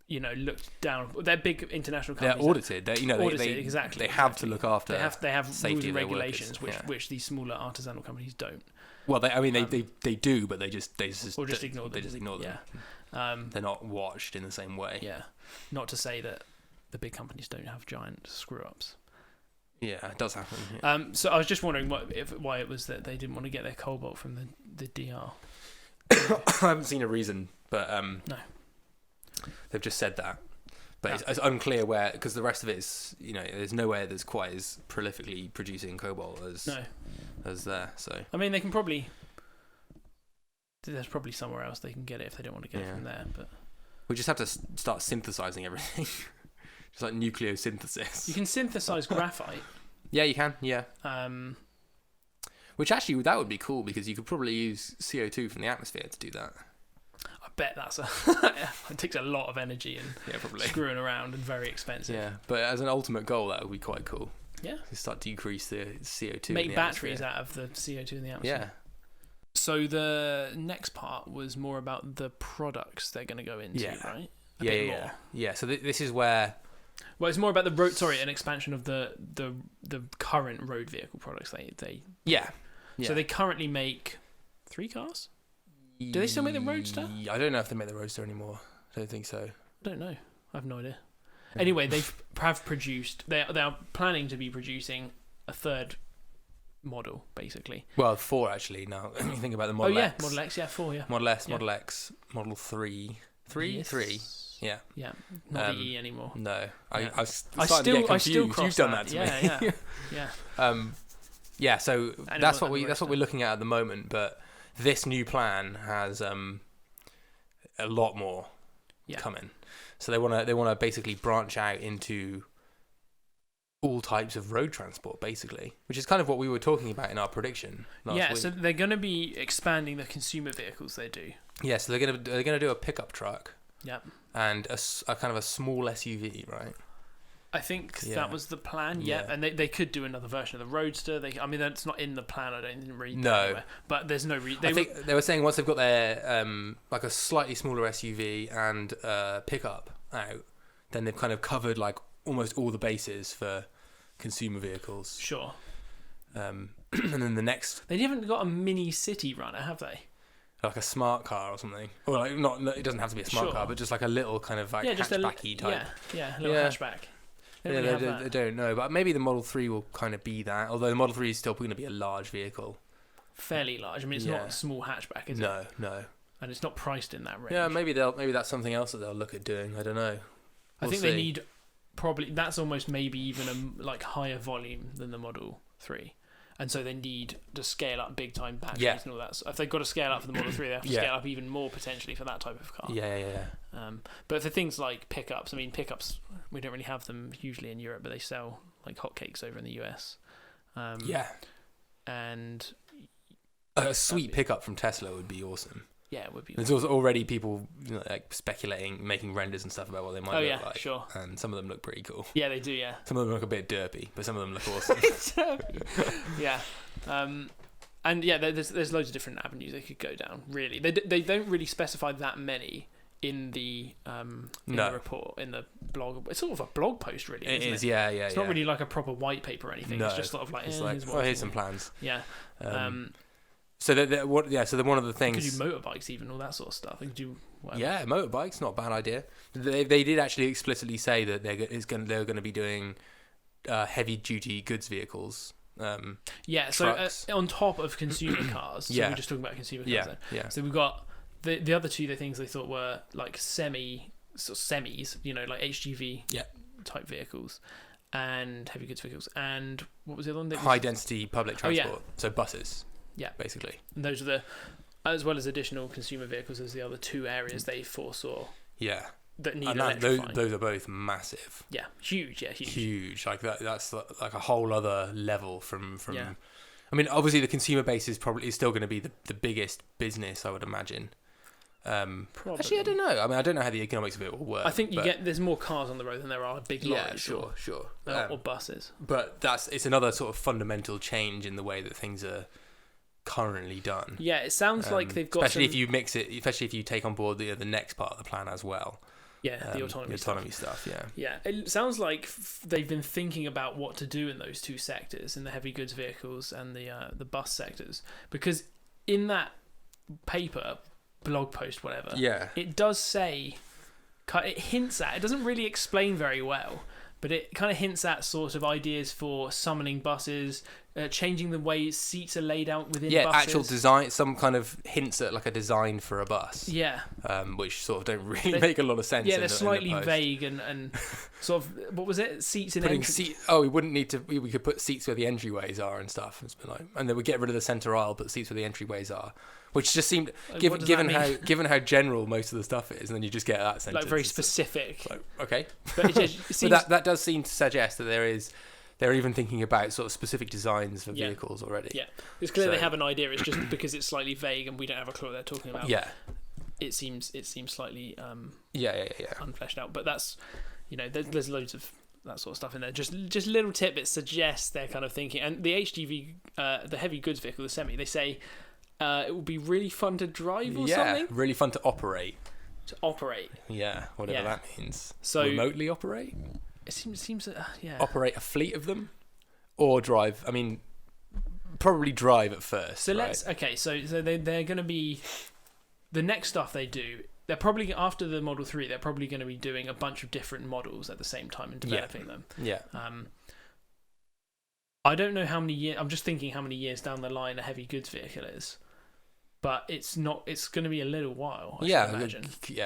looked down. They're big international companies. They're audited. Audited, exactly. They have to look after. They have safety rules and of regulations, workers, which these smaller artisanal companies don't. Well, they do, but they just ignore them. They just ignore them. Yeah. They're not watched in the same way. Yeah. Not to say that the big companies don't have giant screw ups. Yeah, it does happen. Yeah. So I was just wondering why it was that they didn't want to get their cobalt from the DR. I haven't seen a reason, but no. They've just said that, but it's unclear where, because the rest of it is, there's nowhere that's quite as prolifically producing cobalt as there. So I mean, there's probably somewhere else they can get it if they don't want to get it from there. But we just have to start synthesizing everything, just like nucleosynthesis. You can synthesize graphite. Yeah, you can. Yeah. Which actually that would be cool, because you could probably use CO2 from the atmosphere to do that. I bet it takes a lot of energy and probably screwing around and very expensive. Yeah, but as an ultimate goal, that would be quite cool. Yeah, to start decrease the CO2. Make batteries out of the CO2 in the atmosphere. Yeah. So the next part was more about the products they're going to go into, right? Yeah. So this is where. Well, it's more about the road. Sorry, an expansion of the current road vehicle products. They. Yeah. So they currently make 3 cars. Do they still make the Roadster? I don't know if they make the Roadster anymore. I don't think so. I don't know. I have no idea. Anyway, they have produced. They are planning to be producing a 3rd model, basically. Well, 4 actually. Now, when you think about the Model X. Model X. Yeah, 4. Yeah. Model S, Model X, Model 3. 3. Yes. 3. Yeah. Yeah. Not the E anymore. No. Yeah. I still You've done that to me. Yeah. So that's what we're looking at the moment, but. This new plan has a lot more coming, so they want to basically branch out into all types of road transport, basically, which is kind of what we were talking about in our prediction last week. So they're going to be expanding the consumer vehicles they do. Yeah, so they're going to do a pickup truck. Yep. And a kind of a small SUV, right? I think that was the plan. Yeah, and they could do another version of the Roadster. That's not in the plan. I didn't read that anywhere. But there's no reason. I think they were saying once they've got their like a slightly smaller SUV and pickup out, then they've kind of covered like almost all the bases for consumer vehicles. Sure. And then the next, they haven't got a mini city runner, have they? Like a smart car or something, or like not. It doesn't have to be a smart car, but just like a little kind of like hatchbacky type. Yeah, a little hatchback. They don't know, but maybe the Model 3 will kind of be that. Although the Model 3 is still going to be a large vehicle, fairly large. I mean, it's not a small hatchback, is it? No. And it's not priced in that range. Yeah, maybe that's something else that they'll look at doing. I don't know. I think they need that's almost maybe even a higher volume than the Model 3. And so they need to scale up big time batteries and all that. So if they've got to scale up for the Model 3, they have to scale up even more potentially for that type of car. Yeah. But for things like pickups, I mean, pickups, we don't really have them usually in Europe, but they sell like hotcakes over in the US. And a sweet pickup from Tesla would be awesome. Yeah, it would be. There's also already people speculating, making renders and stuff about what they might look like. Sure. And some of them look pretty cool. Yeah, they do. Yeah. Some of them look a bit derpy, but some of them look awesome. Yeah. And yeah, there's loads of different avenues they could go down. Really, they don't really specify that many in the the report, in the blog. It's sort of a blog post, really. It is. It? Yeah. It's not really like a proper white paper or anything. No, it's just sort of like here's some plans. Yeah. So one of the things. You could do motorbikes, even all that sort of stuff. They could do whatever. Yeah, motorbikes, not a bad idea. They did actually explicitly say that they're going to be doing heavy duty goods vehicles. So on top of consumer cars. So we're just talking about consumer cars. Yeah. So we've got the other two things they thought were like semis, like HGV type vehicles, and heavy goods vehicles, and what was the other one? High density public transport. So buses. Yeah, basically. And those are as well as additional consumer vehicles as the other two areas they foresaw. Yeah. That need electrifying. Those are both massive. Yeah, huge. Yeah, huge. Like that's like a whole other level from. Yeah. I mean, obviously the consumer base is still going to be the biggest business, I would imagine. Actually, I don't know. I mean, I don't know how the economics of it will work. I think there's more cars on the road than there are big lorries. Yeah, sure. Or buses. But it's another sort of fundamental change in the way that things are currently done. Yeah, it sounds like they've got especially if you take on board the next part of the plan as well. Yeah, the autonomy stuff. Yeah, it sounds like they've been thinking about what to do in those two sectors, in the heavy goods vehicles and the bus sectors, because in that paper, blog post, whatever, it does say, it hints at, it doesn't really explain very well, but it kind of hints at sort of ideas for summoning buses, changing the way seats are laid out within buses. Yeah, actual design, some kind of hints at like a design for a bus. Yeah. Which sort of don't really make a lot of sense. Yeah, they're slightly vague and sort of, what was it? Seats in entry. We wouldn't need to, we could put seats where the entryways are and stuff. And then we get rid of the centre aisle, but seats where the entryways are. Which just seemed, given how general most of the stuff is, and then you just get that sentence. Like very specific. Like, okay. But it seems... but that does seem to suggest that they're even thinking about sort of specific designs for vehicles already. Yeah. It's clear they have an idea, it's just because it's slightly vague and we don't have a clue what they're talking about. Yeah. It seems slightly unfleshed out. But that's, there's loads of that sort of stuff in there. Just little tidbits suggest they're kind of thinking. And the HGV, the heavy goods vehicle, the semi, they say... it would be really fun to drive or something? Yeah, really fun to operate. Yeah, whatever that means. So remotely operate? It seems Operate a fleet of them? Or drive, I mean, probably drive at first, so they're going to be... The next stuff they do, they're probably, after the Model 3, they're probably going to be doing a bunch of different models at the same time and developing them. Yeah. I don't know how many years... I'm just thinking how many years down the line a heavy goods vehicle is. But it's not. It's going to be a little while, I should imagine.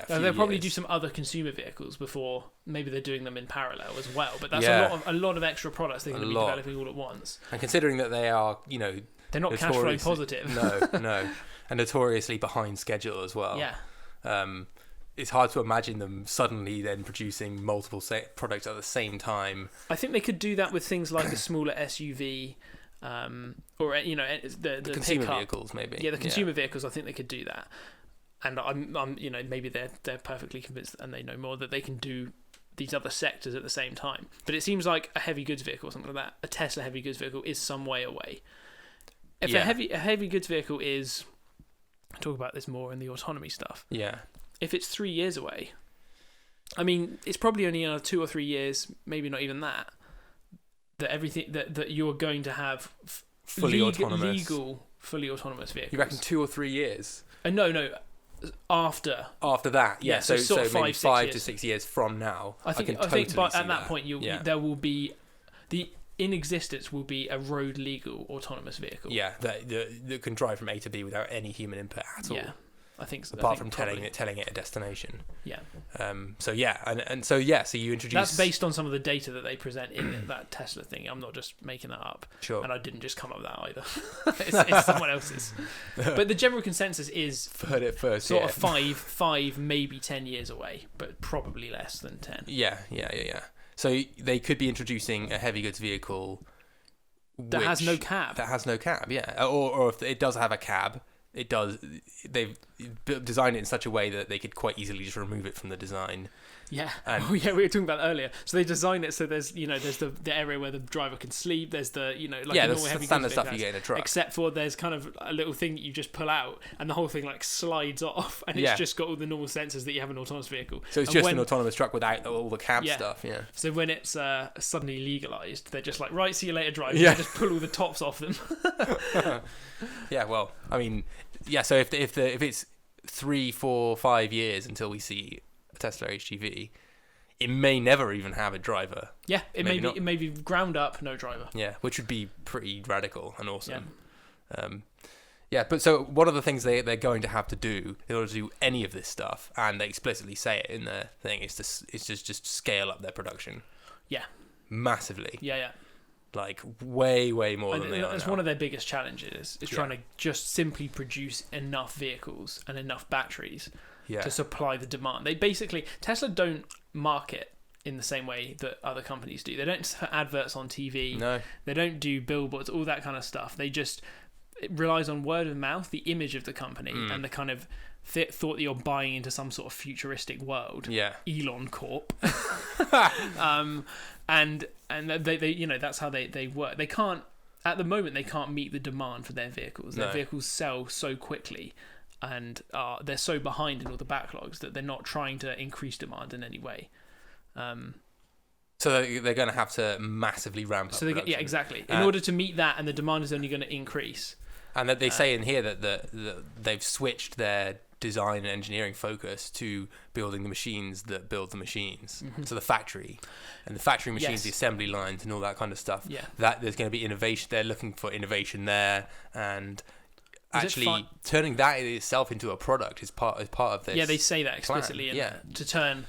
They'll probably do some other consumer vehicles before. Maybe they're doing them in parallel as well. But that's a lot of extra products they're going to be developing all at once. And considering that they are, they're not cash flow positive. No, and notoriously behind schedule as well. Yeah. It's hard to imagine them suddenly then producing multiple products at the same time. I think they could do that with things like the smaller SUV. Or the consumer pickup. Vehicles maybe. Yeah, the consumer vehicles. I think they could do that, and I'm maybe they're perfectly convinced and they know more that they can do these other sectors at the same time. But it seems like a heavy goods vehicle or something like that, a Tesla heavy goods vehicle, is some way away. If a heavy goods vehicle is, I'll talk about this more in the autonomy stuff. Yeah. If it's 3 years away, I mean, it's probably only another 2 or 3 years, maybe not even that. That everything that you're going to have fully autonomous vehicles. You reckon 2 or 3 years? No. after that. Yeah, so sort of maybe 5 to 6 6 years from now. I think but at that point there will be in existence will be a road legal autonomous vehicle. Yeah, that can drive from A to B without any human input at all. Yeah, I think so. Apart from telling it a destination. Yeah. So you introduce. That's based on some of the data that they present in that Tesla thing. I'm not just making that up. Sure. And I didn't just come up with that either. it's someone else's. But the general consensus is heard it first. Sort of 5, maybe 10 years away, but probably less than 10. Yeah. So they could be introducing a heavy goods vehicle that has no cab. Yeah. Or if it does have a cab, they've designed it in such a way that they could quite easily just remove it from the design. Yeah. We were talking about that earlier. So they designed it so there's the area where the driver can sleep. There's the the standard stuff you get in a truck. Except for there's kind of a little thing that you just pull out, and the whole thing slides off, and it's just got all the normal sensors that you have in an autonomous vehicle. So it's just an autonomous truck without all the cab stuff. Yeah. So when it's suddenly legalized, they're just like, right, see you later, driver. Yeah. They just pull all the tops off them. Yeah. Well, I mean, yeah. So if it's 3, 4, 5 years until we see a Tesla HGV, it may never even have a driver. Yeah, it may be ground up, no driver. Yeah, which would be pretty radical and awesome. Yeah. But so one of the things they're going to have to do in order to do any of this stuff, and they explicitly say it in their thing, is just scale up their production. Yeah. Massively. Yeah. Like way more than they are It's now. one of their biggest challenges is trying to just simply produce enough vehicles and enough batteries to supply the demand. Tesla don't market in the same way that other companies do. They don't put adverts on TV. No. They don't do billboards, all that kind of stuff. It relies on word of mouth, the image of the company, and the kind of thought that you're buying into some sort of futuristic world. Yeah. Elon Corp. And they that's how they work. They can't, at the moment, they can't meet the demand for their vehicles. Their vehicles sell so quickly, and they're so behind in all the backlogs that they're not trying to increase demand in any way. So they're going to have to massively ramp up production. Yeah, exactly. In order to meet that, and the demand is only going to increase. And that they say in here that they've switched their design and engineering focus to building the machines that build the machines. Mm-hmm. So the factory, and the factory machines, the assembly lines, and all that kind of stuff. Yeah. That there's going to be innovation. They're looking for innovation there, and actually turning that in itself into a product is part of this. Yeah, they say that explicitly. To turn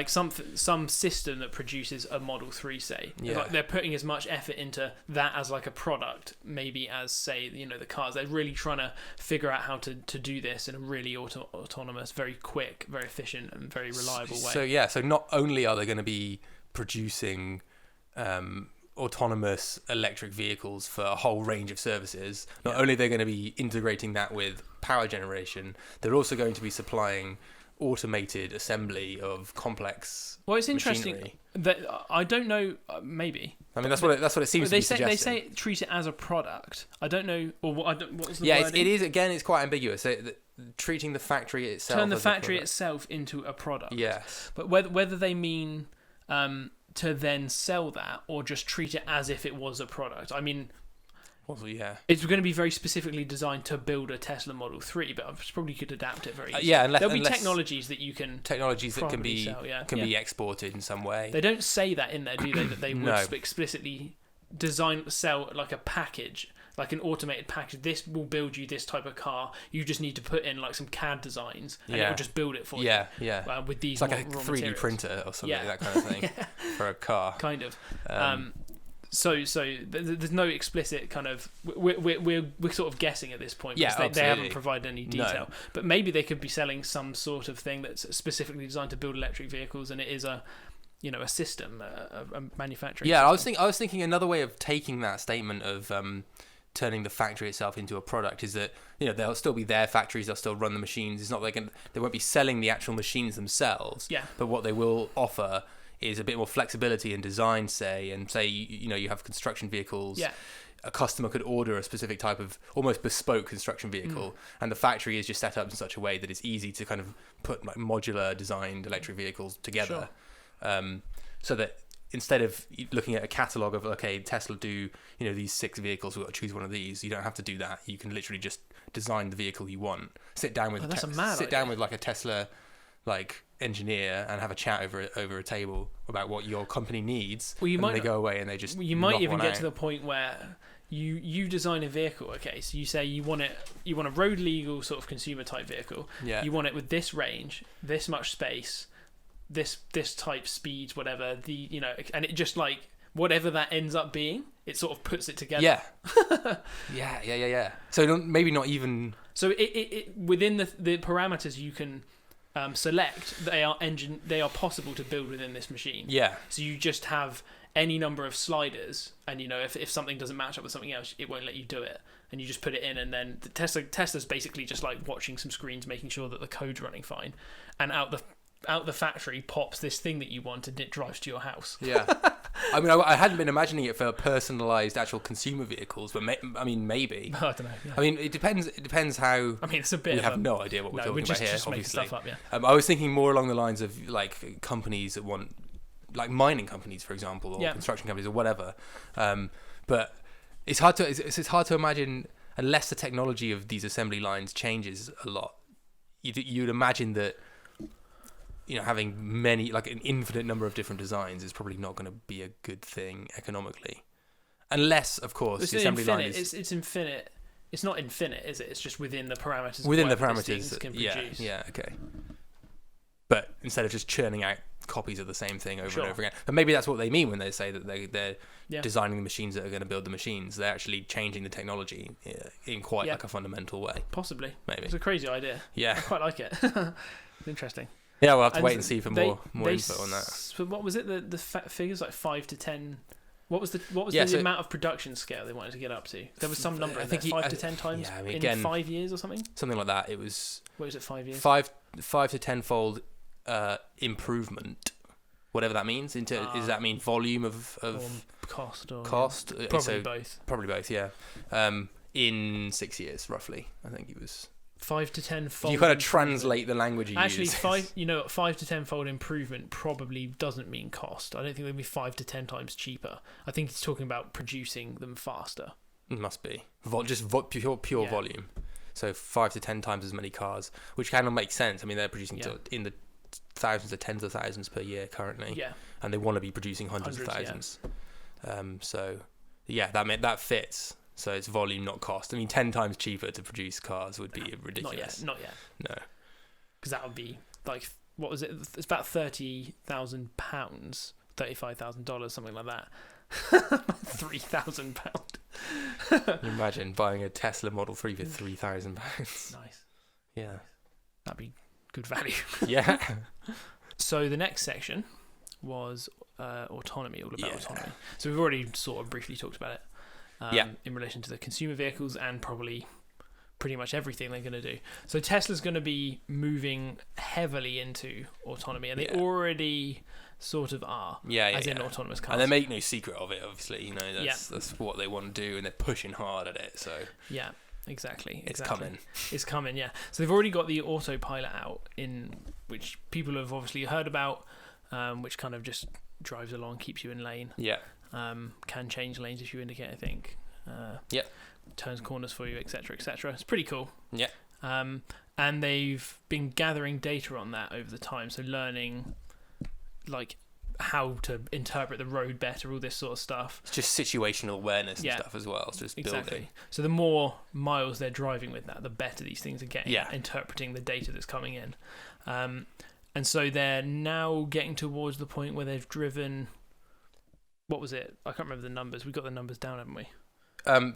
some system that produces a Model 3, say, they're putting as much effort into that as a product, maybe as say the cars. They're really trying to figure out how to do this in a really autonomous, very quick, very efficient, and very reliable way. So not only are they going to be producing autonomous electric vehicles for a whole range of services, not only are they going to be integrating that with power generation, they're also going to be supplying automated assembly of complex it's machinery. Interesting that I don't know, maybe. I mean, that's what it seems to be suggesting. They say treat it as a product. I don't know, or what was the wording? It is, again, it's quite ambiguous. So, treating the factory itself turn the factory itself into a product. Yes. But whether they mean to then sell that, or just treat it as if it was a product. I mean, it's going to be very specifically designed to build a Tesla Model 3, but I probably could adapt it very easily. There'll be technologies that you can that can be sell, be exported in some way. They don't say that in there, do they? That they would explicitly sell like a package, like an automated package. This will build you this type of car. You just need to put in some CAD designs, and it will just build it for you. With these, it's like a 3D materials. Printer or something, that kind of thing for a car. Kind of. So there's no explicit kind of we're sort of guessing at this point because they haven't provided any detail. No. But maybe they could be selling some sort of thing that's specifically designed to build electric vehicles, and it is a system, a manufacturing. Yeah, system. I was thinking another way of taking that statement of turning the factory itself into a product is that they'll still be their factories, they'll still run the machines. It's not they won't be selling the actual machines themselves. Yeah. But what they will offer is a bit more flexibility in design, say you have construction vehicles. Yeah. A customer could order a specific type of almost bespoke construction vehicle, and the factory is just set up in such a way that it's easy to kind of put modular designed electric vehicles together. Sure. So that instead of looking at a catalogue of, okay, Tesla do, these 6 vehicles, we've got to choose one of these. You don't have to do that. You can literally just design the vehicle you want. Sit down with like a Tesla like engineer and have a chat over a table about what your company needs. Well, they go away and they just. You might even get to the point where you design a vehicle. Okay, so you say you want a road legal sort of consumer type vehicle. Yeah. You want it with this range, this much space, this type speed, whatever and it just like whatever that ends up being, it sort of puts it together. Yeah. yeah. So maybe not even. So it within the parameters you can select, they are possible to build within this machine. Yeah. So you just have any number of sliders, and if something doesn't match up with something else, it won't let you do it, and you just put it in, and then Tesla's basically just like watching some screens, making sure that the code's running fine, and out the factory pops this thing that you want, and it drives to your house. Yeah. I mean, I hadn't been imagining it for personalised actual consumer vehicles, but maybe. I don't know. Yeah. I mean, it depends how. I mean, it's a bit. We have no idea what we're talking about here. Just obviously, stuff up, yeah. I was thinking more along the lines of like companies that want, like mining companies, for example, or construction companies, or whatever. But it's hard to imagine unless the technology of these assembly lines changes a lot. You'd imagine that. Having many, like an infinite number of different designs is probably not going to be a good thing economically. Unless, of course, the assembly line is... It's infinite. It's not infinite, is it? It's just within the parameters. Within the parameters that can produce. Yeah, okay. But instead of just churning out copies of the same thing over and over again. But maybe that's what they mean when they say that they're designing the machines that are going to build the machines. They're actually changing the technology in quite like a fundamental way. Possibly. Maybe. It's a crazy idea. Yeah. I quite like it. Interesting. Yeah, we'll have to wait and see for more info on that. So what was it? The figures like 5 to 10. What was the amount of production scale they wanted to get up to? There was some number. I think 5 to 10 times in 5 years or something. Something like that. It was. What was it? 5 years. 5 to 10-fold improvement. Whatever that means. Does that mean volume of cost? Or cost. Probably both. Probably both. Yeah. In 6 years, roughly. I think it was. 5 to 10-fold. You kind of translate the language you use. Actually, 5 to 10-fold improvement probably doesn't mean cost. I don't think they'd be 5 to 10 times cheaper. I think it's talking about producing them faster. It must be pure volume. So 5 to 10 times as many cars, which kind of makes sense. I mean, they're producing in the thousands to tens of thousands per year currently. Yeah. And they want to be producing hundreds of thousands. Yeah. That fits. So it's volume, not cost. I mean, 10 times cheaper to produce cars would be ridiculous. Not yet. No. Because that would be like, what was it? It's about £30,000, $35,000, something like that. £3,000. Imagine buying a Tesla Model 3 for £3,000. Nice. Yeah. That'd be good value. Yeah. So the next section was autonomy, all about autonomy. So we've already sort of briefly talked about it. In relation to the consumer vehicles and probably pretty much everything they're going to do. So Tesla's going to be moving heavily into autonomy, and they already sort of are, as in autonomous cars. And they make no secret of it, obviously. That's what they want to do, and they're pushing hard at it. So yeah, exactly. It's coming. It's coming, yeah. So they've already got the autopilot out, in which people have obviously heard about, which kind of just drives along, keeps you in lane. Yeah. Can change lanes if you indicate, I think. Turns corners for you, etc., etc. It's pretty cool. Yeah. And they've been gathering data on that over the time, so learning like how to interpret the road better, all this sort of stuff. It's just situational awareness and stuff as well. It's just building. So the more miles they're driving with that, the better these things are getting at interpreting the data that's coming in. And so they're now getting towards the point where they've driven... What was it? I can't remember the numbers. We've got the numbers down, haven't we? I'm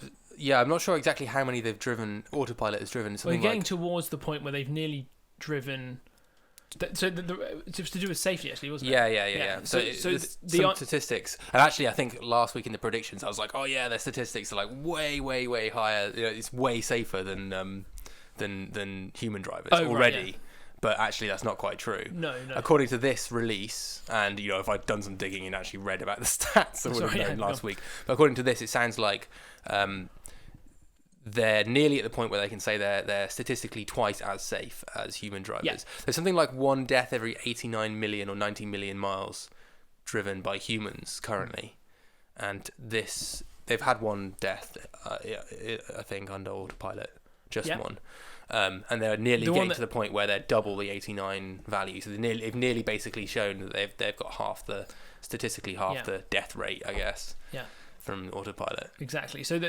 not sure exactly how many they've driven. Autopilot has driven. We're getting towards the point where they've nearly driven... So it was to do with safety, actually, wasn't it? Yeah. So some statistics. And actually, I think last week in the predictions, I was like, their statistics are like way, way, way higher. It's way safer than human drivers already. Right, yeah. But actually, that's not quite true. No. According to this release, and if I'd done some digging and actually read about the stats, I would have known last week. But according to this, it sounds like they're nearly at the point where they can say they're statistically twice as safe as human drivers. Yeah. There's something like one death every 89 million or 90 million miles driven by humans currently, and they've had one death, I think, under autopilot, just one. And they're nearly getting to the point where they're double the 89 value. So they've nearly basically shown that they've got statistically half the death rate, I guess. Yeah. From autopilot. Exactly. So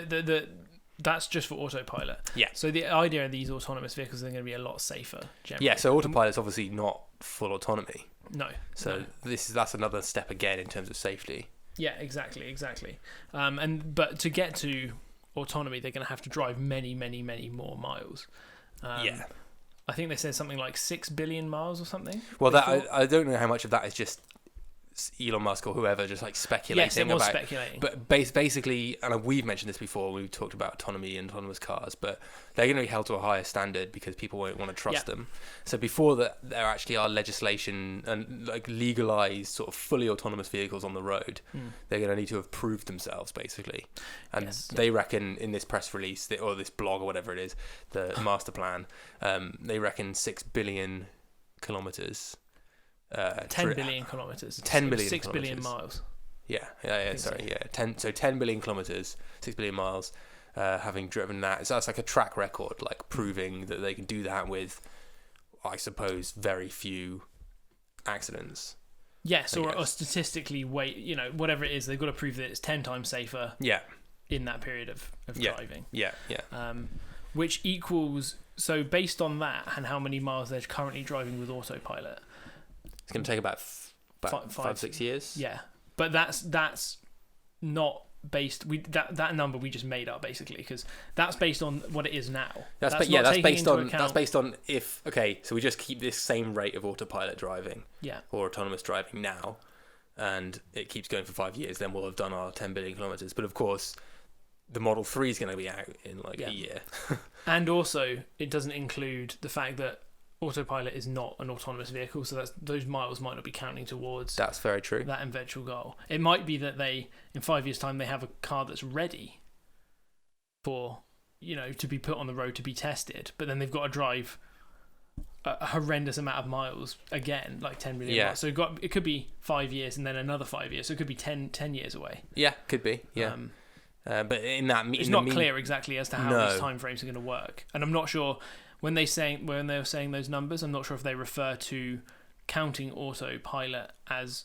that's just for autopilot. Yeah. So the idea of these autonomous vehicles are going to be a lot safer. Generally. Yeah. So autopilot's obviously not full autonomy. No. So that's another step again in terms of safety. Yeah. Exactly. But to get to autonomy, they're going to have to drive many, many, many more miles. I think they said something like 6 billion miles or something. Well, I don't know how much of that is just Elon Musk or whoever just like speculating. Yes, it was speculating. But basically, and we've mentioned this before, we've talked about autonomy and autonomous cars, but they're going to be held to a higher standard because people won't want to trust them. So before that, there actually are legislation and like legalized sort of fully autonomous vehicles on the road. They're going to need to have proved themselves, basically. And they reckon in this press release, or this blog or whatever it is, the master plan, they reckon 6 billion kilometers. 10 billion kilometers. 10 billion 6 kilometers. billion miles. Yeah. 10 billion kilometers, 6 billion miles, having driven that. So that's like a track record, like proving that they can do that with, I suppose, very few accidents. Yes, or statistically, whatever it is, they've got to prove that it's 10 times safer. Yeah. In that period of driving. Yeah. Which equals, so based on that and how many miles they're currently driving with autopilot. It's going to take about 5-6 years. Yeah, but that's not based. That number we just made up basically because that's based on what it is now. That's based on if so we just keep this same rate of autopilot driving. Yeah. Or autonomous driving now, and it keeps going for 5 years. Then we'll have done our 10 billion kilometers. But of course, the Model 3 is going to be out in a year. And also, it doesn't include the fact that autopilot is not an autonomous vehicle, so those miles might not be counting towards. That's very true. That eventual goal. It might be that in 5 years' time, they have a car that's ready for to be put on the road to be tested, but then they've got to drive a horrendous amount of miles again, like 10 million miles. So it could be 5 years and then another 5 years. So it could be 10 years away. Yeah, could be. Yeah. But in that, it's not clear exactly as to how these timeframes are going to work, and I'm not sure. When they were saying those numbers, I'm not sure if they refer to counting autopilot as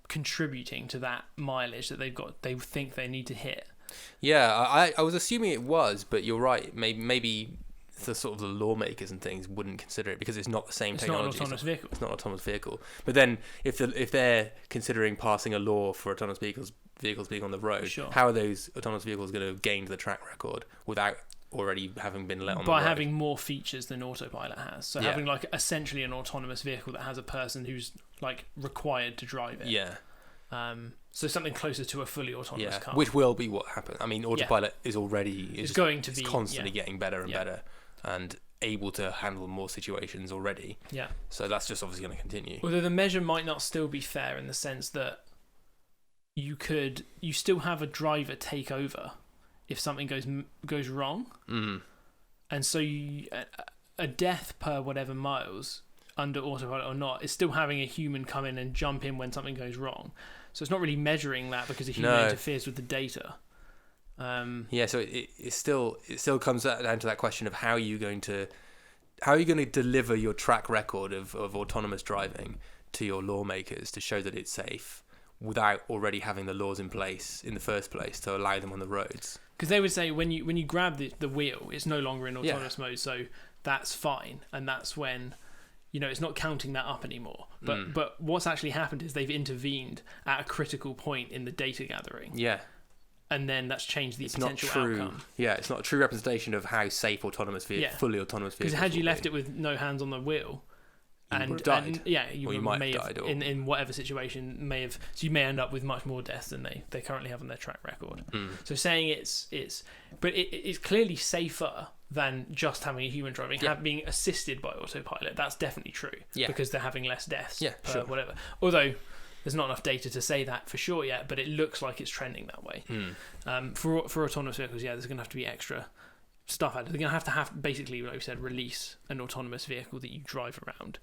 contributing to that mileage that they think they need to hit. Yeah, I was assuming it was, but you're right. Maybe the sort of the lawmakers and things wouldn't consider it because it's not the same technology. It's not an autonomous vehicle. It's not an autonomous vehicle. But then if they're considering passing a law for autonomous vehicles being on the road, how are those autonomous vehicles going to have gained the track record without already having been let on the road? By having more features than autopilot has. So having like essentially an autonomous vehicle that has a person who's like required to drive it. Yeah. So something closer to a fully autonomous car. Which will be what happens. I mean, autopilot is already it's going to be constantly getting better and better and able to handle more situations already. Yeah. So that's just obviously going to continue. Although the measure might not still be fair in the sense that you still have a driver take over if something goes wrong. And so a death per whatever miles under autopilot or not is still having a human come in and jump in when something goes wrong. So it's not really measuring that because a human interferes with the data. So it still comes down to that question of how are you going to deliver your track record of autonomous driving to your lawmakers to show that it's safe without already having the laws in place in the first place to allow them on the roads. Because they would say when you grab the wheel, it's no longer in autonomous mode, so that's fine, and that's when it's not counting that up anymore. But what's actually happened is they've intervened at a critical point in the data gathering. Yeah. And then that's changed the potential outcome. Yeah, it's not a true representation of how safe fully autonomous vehicles. Because had you left it with no hands on the wheel, you would have died. You might have died. In whatever situation so you may end up with much more deaths than they currently have on their track record. So saying it's clearly safer than just having a human driving, being assisted by autopilot. That's definitely true. Yeah. Because they're having less deaths. Yeah, per whatever. Although there's not enough data to say that for sure yet, but it looks like it's trending that way. For autonomous vehicles, there's going to have to be extra stuff added. They're going to have basically, like we said, release an autonomous vehicle that you drive around,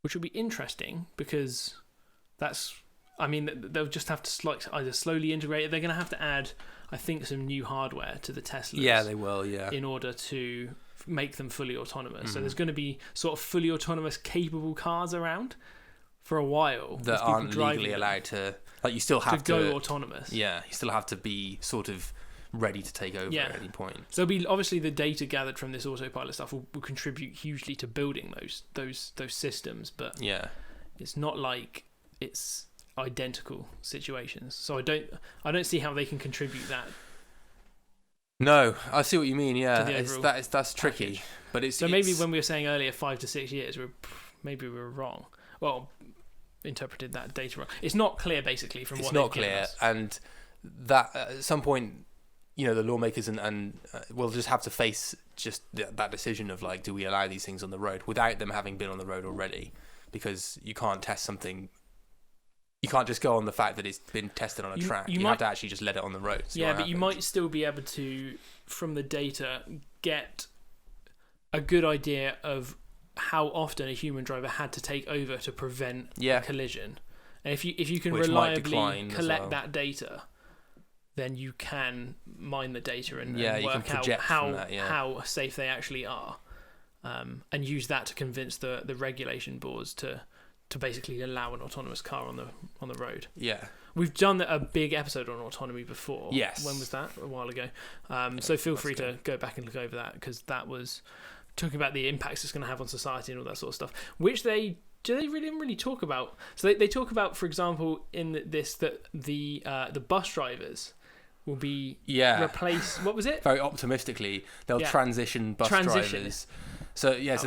which will be interesting because they'll just have to either slowly integrate it. They're going to have to add, I think, some new hardware to the Teslas. Yeah, they will. Yeah, in order to make them fully autonomous. So there's going to be sort of fully autonomous, capable cars around for a while that aren't legally allowed to. Like, you still have to go autonomous. Yeah, you still have to be sort of ready to take over at any point. So it'll be obviously the data gathered from this autopilot stuff will contribute hugely to building those systems, but it's not like it's identical situations. So I don't see how they can contribute that. No, I see what you mean. Yeah, that's tricky, but it's maybe when we were saying earlier 5 to 6 years, we were wrong. Well, interpreted that data wrong. It's not clear basically from what they've given us. And that at some point, the lawmakers and will just have to face just that decision of like, do we allow these things on the road without them having been on the road already? Because you can't test something. You can't just go on the fact that it's been tested on a track. You have to actually just let it on the road. Yeah, but you might still be able to, from the data, get a good idea of how often a human driver had to take over to prevent a collision. And if you can reliably collect that data, then you can mine the data and work out how safe they actually are, and use that to convince the regulation boards to basically allow an autonomous car on the road. Yeah. We've done a big episode on autonomy before. Yes. When was that? A while ago. So feel free to go back and look over that, because that was talking about the impacts it's going to have on society and all that sort of stuff, which they really talk about. So they talk about, for example, in this, that the bus drivers will be replaced. What was it? Very optimistically, they'll transition bus drivers. So they're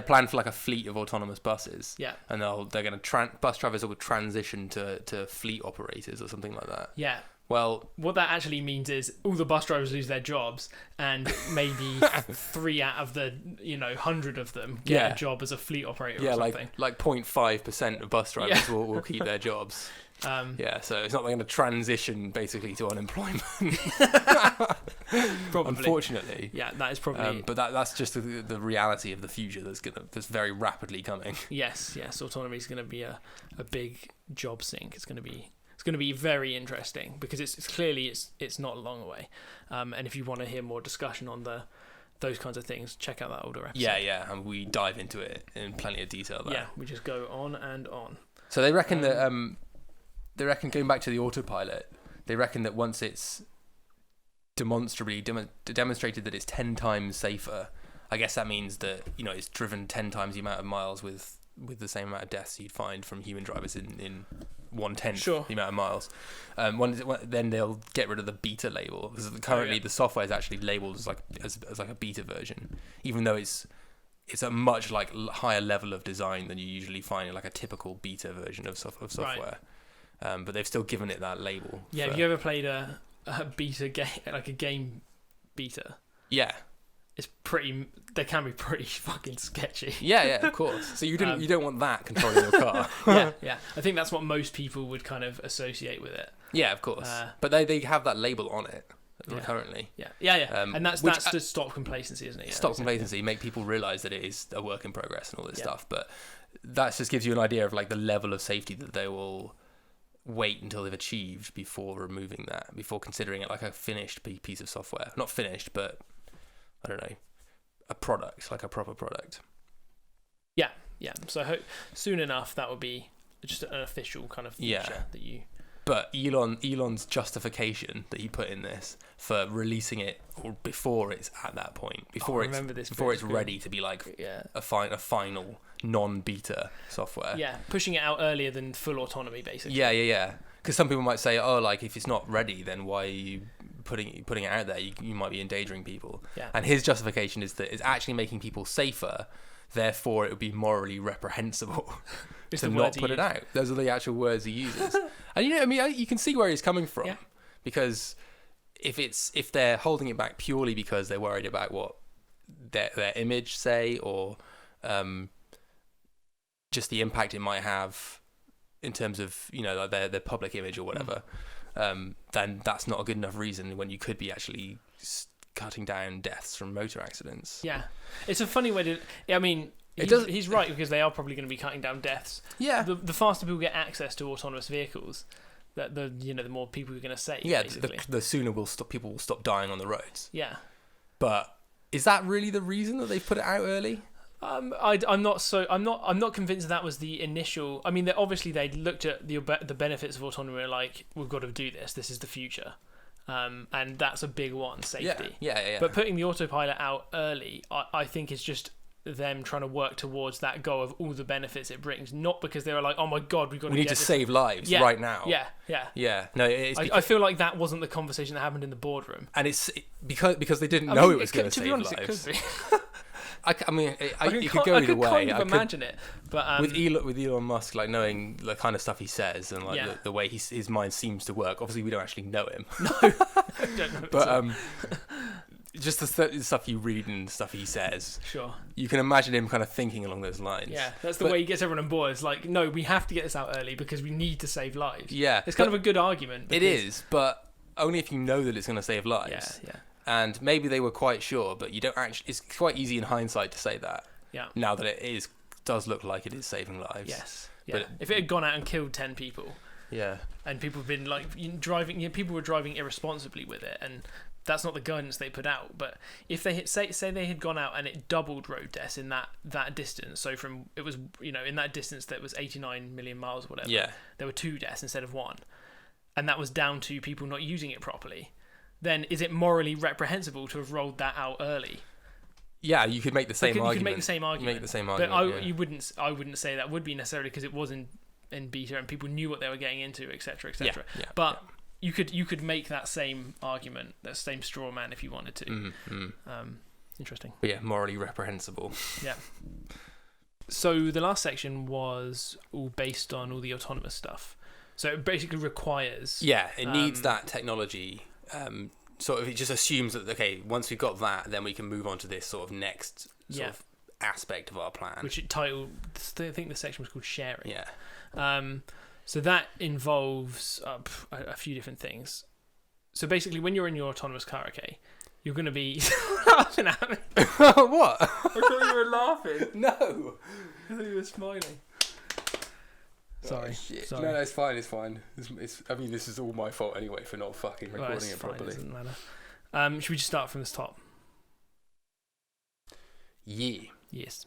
planned for like a fleet of autonomous buses. Yeah, and they're going to bus drivers will transition to fleet operators or something like that. Yeah. Well, what that actually means is all the bus drivers lose their jobs, and maybe 3 out of the 100 of them get a job as a fleet operator. or something. like 0.5% of bus drivers will keep their jobs. So it's not going to transition basically to unemployment. Probably. Unfortunately. Yeah, that is probably. But that's just the reality of the future that's very rapidly coming. Yes. Autonomy is going to be a big job sink. It's going to be very interesting, because it's clearly it's not long away. And if you want to hear more discussion on those kinds of things, check out that older episode. Yeah, and we dive into it in plenty of detail there. Yeah, we just go on and on. So they reckon that going back to the autopilot, they reckon that once it's demonstrably demonstrated that it's 10 times safer, I guess that means that it's driven 10 times the amount of miles with the same amount of deaths you'd find from human drivers in 1/10 the amount of miles. Then they'll get rid of the beta label, because currently the software is actually labeled as like a beta version, even though it's a much like higher level of design than you usually find in like a typical beta version of software. Right. But they've still given it that label. Yeah, have you ever played a beta game, like a game beta? Yeah. They can be pretty fucking sketchy. Yeah, of course. So you don't want that controlling your car. yeah. I think that's what most people would kind of associate with it. Yeah, of course. But they have that label on it currently. Yeah. And that's to stop complacency, isn't it? Stop complacency, make people realise that it is a work in progress and all this stuff. But that just gives you an idea of like the level of safety that they will wait until they've achieved before removing that, before considering it like a finished piece of software. Not finished, but I don't know, a product, like a proper product. Yeah. So I hope soon enough that will be just an official kind of feature that you. But Elon's justification that he put in this for releasing it before it's at that point, before it's ready to be like a final non-beta software. Yeah, pushing it out earlier than full autonomy, basically. Yeah. Because some people might say, like if it's not ready, then why are you putting it out there? You might be endangering people. Yeah. And his justification is that it's actually making people safer. Therefore, it would be morally repressible to not put it out. Those are the actual words he uses. And you can see where he's coming from. Yeah. Because if they're holding it back purely because they're worried about what their image say, or just the impact it might have in terms of like their public image or whatever, then that's not a good enough reason when you could be actually cutting down deaths from motor accidents. Yeah, it's a funny way to. I mean, He's right, because they are probably going to be cutting down deaths. Yeah. The faster people get access to autonomous vehicles, the more people you're going to save. Yeah, basically. the sooner people will stop dying on the roads. Yeah. But is that really the reason that they've put it out early? I'm not convinced that was the initial. I mean, obviously they looked at the benefits of autonomy and were like, we've got to do this. This is the future. And that's a big one, safety. Yeah. But putting the autopilot out early, I think is just them trying to work towards that goal of all the benefits it brings, not because they were like, oh my god, we need to save lives right now. Yeah. No, I feel like that wasn't the conversation that happened in the boardroom, and it's because they didn't know it was going to save lives. It could be. It could go either way. I could imagine it, but with Elon Musk, like knowing the kind of stuff he says and like the way his mind seems to work. Obviously, we don't actually know him. No, I don't know. But just the stuff you read and stuff he says. Sure. You can imagine him kind of thinking along those lines. Yeah, that's the way he gets everyone on board. It's like, no, we have to get this out early because we need to save lives. Yeah, it's kind of a good argument. It is, but only if you know that it's going to save lives. Yeah. And maybe they were quite sure, but you don't actually. It's quite easy in hindsight to say that. Yeah. Now that it does look like it is saving lives. Yes. Yeah. But if it had gone out and killed 10 people. Yeah. And people have been like driving. People were driving irresponsibly with it, and that's not the guidance they put out. But if they say they had gone out and it doubled road deaths in that distance, so from it was in that distance that was 89 million miles or whatever. Yeah. There were 2 deaths instead of 1, and that was down to people not using it properly. Then is it morally reprehensible to have rolled that out early? Yeah, you could make the same argument. You could make the same argument. But I wouldn't say that would be necessarily because it was in beta and people knew what they were getting into, etc., etc. Yeah, but you could make that same argument, that same straw man if you wanted to. Mm-hmm. Interesting. But yeah, morally reprehensible. Yeah. So the last section was all based on all the autonomous stuff. So it basically requires. Yeah, it needs that technology. Sort of, it just assumes that once we've got that, then we can move on to this sort of next sort of aspect of our plan. Which it titled, I think the section was called sharing. Yeah. So that involves a few different things. So basically, when you're in your autonomous car, you're going to be laughing at me. What? I thought you were laughing. No. I thought you were smiling. Sorry. No, it's fine. I mean, this is all my fault anyway for not fucking recording it properly. It doesn't matter. Should we just start from the top? Yeah. Yes.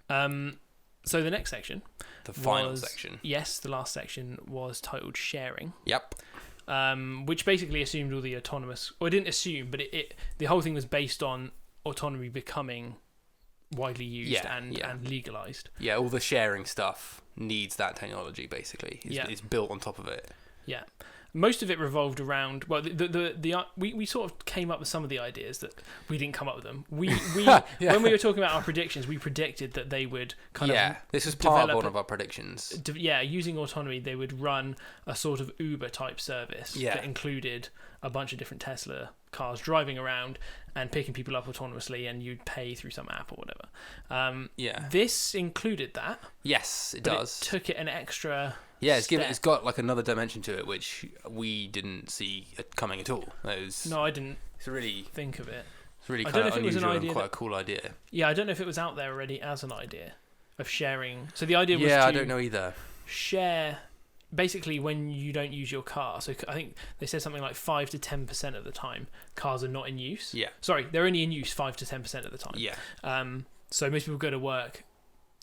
So the next section, the final section. Yes, the last section was titled sharing. Yep. Which basically assumed all the autonomous, or it didn't assume, but the whole thing was based on autonomy becoming widely used and legalized. Yeah, all the sharing stuff needs that technology basically. It's built on top of it. Yeah. Most of it revolved around we sort of came up with some of the ideas that we didn't come up with them. We when we were talking about our predictions, we predicted that they would this was part of one of our predictions. Using autonomy, they would run a sort of Uber type service that included a bunch of different Tesla cars driving around and picking people up autonomously, and you'd pay through some app or whatever. This included that. Yes, it does. It took it an extra. Yeah, it's got like another dimension to it, which we didn't see coming at all. No, I didn't. It's really think of it. It's really kind of unusual and quite a cool idea. Yeah, I don't know if it was out there already as an idea of sharing. So the idea was I don't know either. Share basically when you don't use your car. So I think they said something like 5 to 10% of the time cars are not in use. Yeah. Sorry, they're only in use 5 to 10% of the time. Yeah. So most people go to work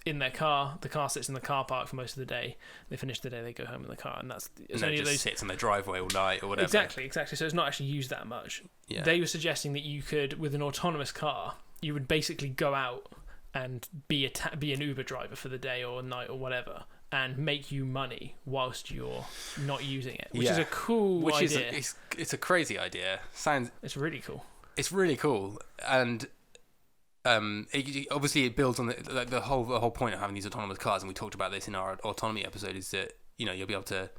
in their car. The car sits in the car park for most of the day. They finish the day, they go home in the car, and it just sits in their driveway all night or whatever. Exactly. So it's not actually used that much. Yeah. They were suggesting that you could, with an autonomous car, you would basically go out and be an Uber driver for the day or night or whatever, and make you money whilst you're not using it, which is a cool idea. It's a crazy idea. It's really cool. It's really cool, and obviously it builds on the whole point of having these autonomous cars, and we talked about this in our autonomy episode, is that you'll be able to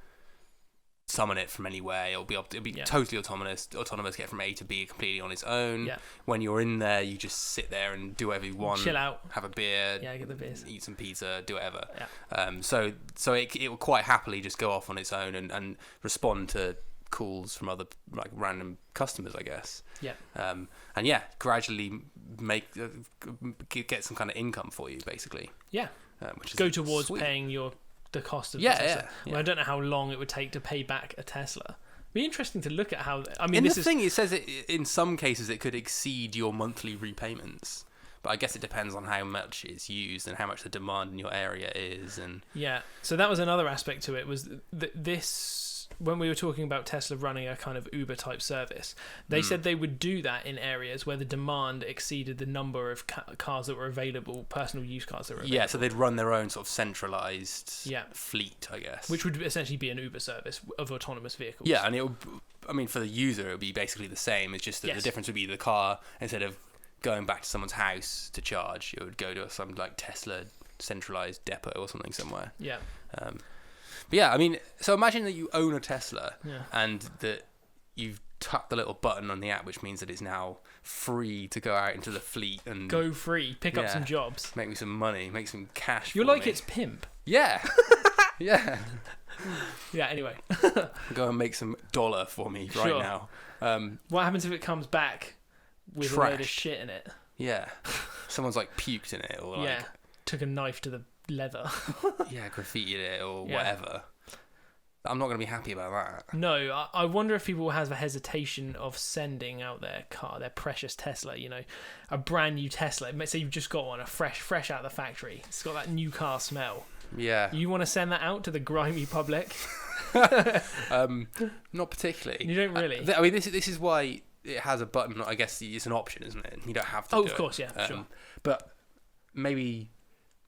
summon it from anywhere. It'll be totally autonomous, get from A to B completely on its own. Yeah. When you're in there, you just sit there and do whatever you want. Chill out. Have a beer. Yeah, get the beers. Eat some pizza. Do whatever. Yeah. So it will quite happily just go off on its own and respond to calls from other like random customers, I guess. Yeah. And gradually get some kind of income for you, basically. Yeah. Which is go towards sweet. paying the cost of the Tesla. Yeah. Well, I don't know how long it would take to pay back a Tesla. It'd be interesting to look at how. I mean, it says in some cases it could exceed your monthly repayments. But I guess it depends on how much it's used and how much the demand in your area is. And yeah, so that was another aspect to it, was this, when we were talking about Tesla running a kind of Uber type service, they said they would do that in areas where the demand exceeded the number of cars that were available, personal use cars that were available. Yeah, so they'd run their own sort of centralised fleet, I guess. Which would essentially be an Uber service of autonomous vehicles. Yeah, and for the user, it would be basically the same. It's just that the difference would be the car, instead of going back to someone's house to charge, it would go to some like Tesla centralized depot or something somewhere. Yeah. But yeah, I mean, so imagine that you own a Tesla and that you've tapped the little button on the app, which means that it's now free to go out into the fleet and go free, pick up some jobs, make me some money, make some cash. You're like its pimp. Yeah. Yeah. Yeah. Anyway, go and make some dollar for me right now. What happens if it comes back with trash. a load of shit in it? Yeah. Someone's like puked in it, or like took a knife to the leather. Graffitied it or whatever. I'm not going to be happy about that. No, I wonder if people have a hesitation of sending out their car, their precious Tesla, a brand new Tesla. Let's say you've just got one, a fresh out of the factory. It's got that new car smell. Yeah. You want to send that out to the grimy public? Not particularly. You don't really? I mean, this is why it has a button. I guess it's an option, isn't it? You don't have to do it. Of course, yeah, sure. But maybe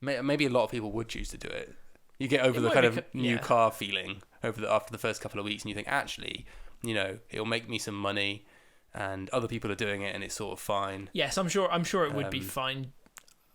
a lot of people would choose to do it. You get over the kind of new car feeling after the first couple of weeks, and you think, actually, it'll make me some money, and other people are doing it, and it's sort of fine. Yes, I'm sure it would be fine.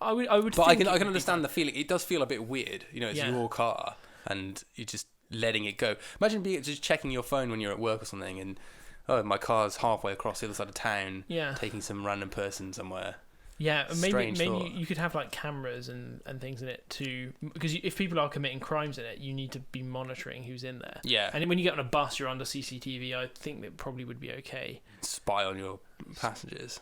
I would. But I can understand the feeling. It does feel a bit weird. It's your car, and you're just letting it go. Imagine just checking your phone when you're at work or something, and my car's halfway across the other side of town, taking some random person somewhere. Yeah, maybe you could have like cameras and things in it too, because if people are committing crimes in it, you need to be monitoring who's in there. Yeah. And when you get on a bus, you're under CCTV. I think that probably would be okay. Spy on your passengers.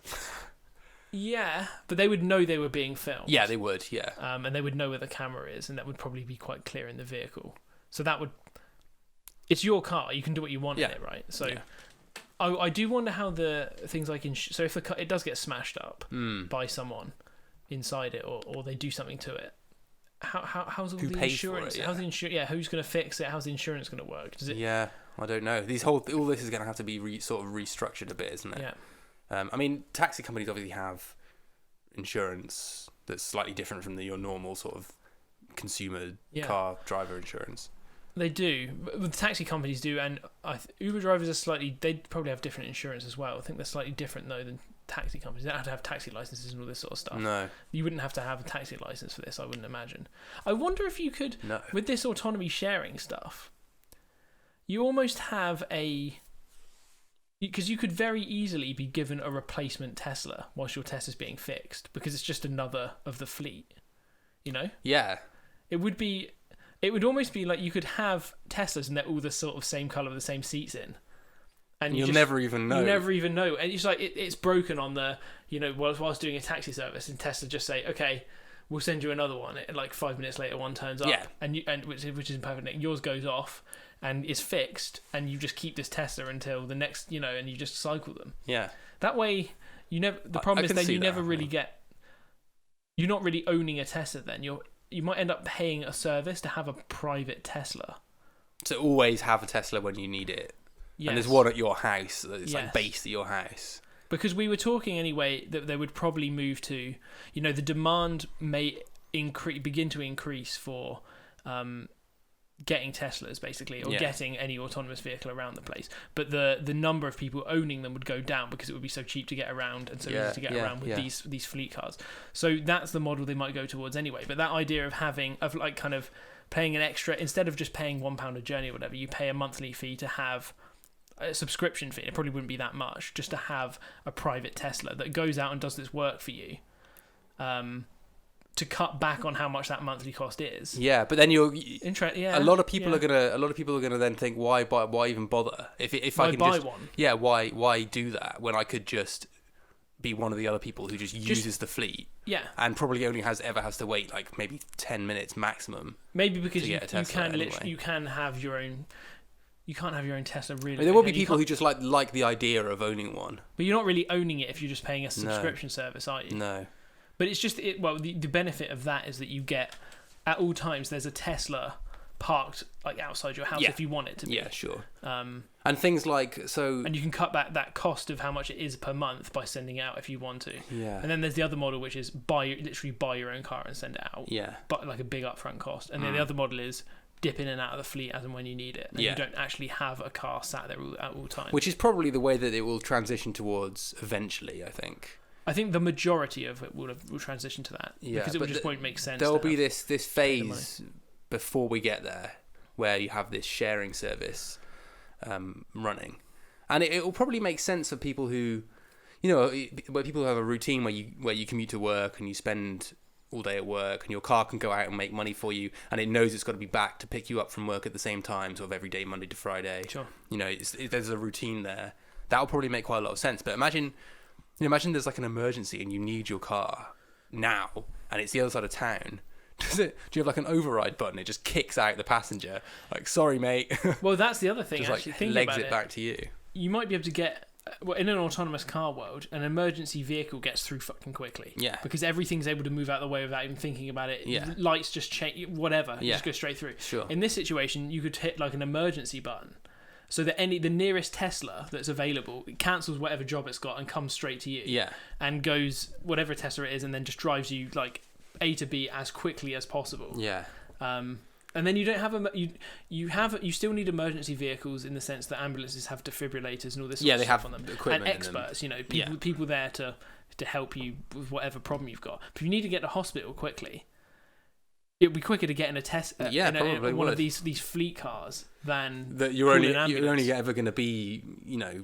Yeah, but they would know they were being filmed. Yeah, they would. Yeah. And they would know where the camera is, and that would probably be quite clear in the vehicle. So that would. It's your car. You can do what you want in it, right? So. Yeah. I do wonder how the things like so if it does get smashed up by someone inside it, or they do something to it, how's all the insurance? How's the insurance? Who's going to fix it? How's the insurance going to work? Does it? Yeah, I don't know. All this is going to have to be sort of restructured a bit, isn't it? Yeah. I mean, taxi companies obviously have insurance that's slightly different from your normal sort of consumer car driver insurance. They do. The taxi companies do, and Uber drivers they probably have different insurance as well. I think they're slightly different though than taxi companies. They don't have to have taxi licenses and all this sort of stuff. No. You wouldn't have to have a taxi license for this, I wouldn't imagine. I wonder if you could, with this autonomy sharing stuff, you almost have because you could very easily be given a replacement Tesla whilst your Tesla's being fixed, because it's just another of the fleet, Yeah. It would almost be like you could have Teslas and they're all the sort of same colour with the same seats in. And you'll never even know. You never even know. And it's like, it's broken on the, whilst doing a taxi service, and Tesla just say, okay, we'll send you another one. And like 5 minutes later, one turns up. Yeah. And which is perfect. Yours goes off and is fixed, and you just keep this Tesla until the next, and you just cycle them. Yeah. That way, the problem is then you never really you're not really owning a Tesla then. You might end up paying a service to have a private Tesla. To always have a Tesla when you need it. Yes. And there's one at your house. It's like based at your house. Because we were talking anyway that they would probably move to, the demand may begin to increase for getting Teslas basically, or getting any autonomous vehicle around the place. But the number of people owning them would go down because it would be so cheap to get around and so easy to get around with these fleet cars. So that's the model they might go towards anyway. But that idea of kind of paying an extra, instead of just paying £1 a journey or whatever, you pay a monthly fee to have a subscription fee. It probably wouldn't be that much, just to have a private Tesla that goes out and does this work for you. to cut back on how much that monthly cost is. Yeah, but then a lot of people are gonna then think, why even bother if I can buy just one? Yeah, why do that when I could just be one of the other people who just uses the fleet? Yeah, and probably only has to wait like maybe 10 minutes maximum. Maybe because you can have your own. You can't have your own Tesla, really. I mean, there will be people who just like the idea of owning one. But you're not really owning it if you're just paying a subscription service, are you? No. But it's just the benefit of that is that you get at all times there's a Tesla parked like outside your house if you want it to be. Yeah, sure. And things like and you can cut back that cost of how much it is per month by sending it out if you want to. Yeah. And then there's the other model which is literally buy your own car and send it out. Yeah. But like a big upfront cost. And then the other model is dip in and out of the fleet as and when you need it. And you don't actually have a car sat there at all times. Which is probably the way that it will transition towards eventually, I think. I think the majority of it will transition to that. Yeah, because it just won't make sense. There will be this phase before we get there where you have this sharing service running. And it will probably make sense for people who, where people have a routine where you commute to work and you spend all day at work and your car can go out and make money for you and it knows it's got to be back to pick you up from work at the same time, sort of every day, Monday to Friday. Sure. There's a routine there. That'll probably make quite a lot of sense. But imagine there's like an emergency and you need your car now and it's the other side of town. Do you have like an override button? It just kicks out the passenger. Like, sorry, mate. Well, that's the other thing. Just actually, like legs it back to you. You might be able to get in an autonomous car world, an emergency vehicle gets through fucking quickly. Yeah. Because everything's able to move out of the way without even thinking about it. Yeah. Lights just change, whatever. Yeah. Just go straight through. Sure. In this situation, you could hit like an emergency button, so that the nearest Tesla that's available, it cancels whatever job it's got and comes straight to you. Yeah. And goes whatever Tesla it is, and then just drives you like A to B as quickly as possible. Yeah. And then you don't have you still need emergency vehicles in the sense that ambulances have defibrillators and all this sort of stuff on them. Equipment and experts, people there to help you with whatever problem you've got. But if you need to get to hospital quickly, it'd be quicker to get in a one of these fleet cars than that you're only ever going to be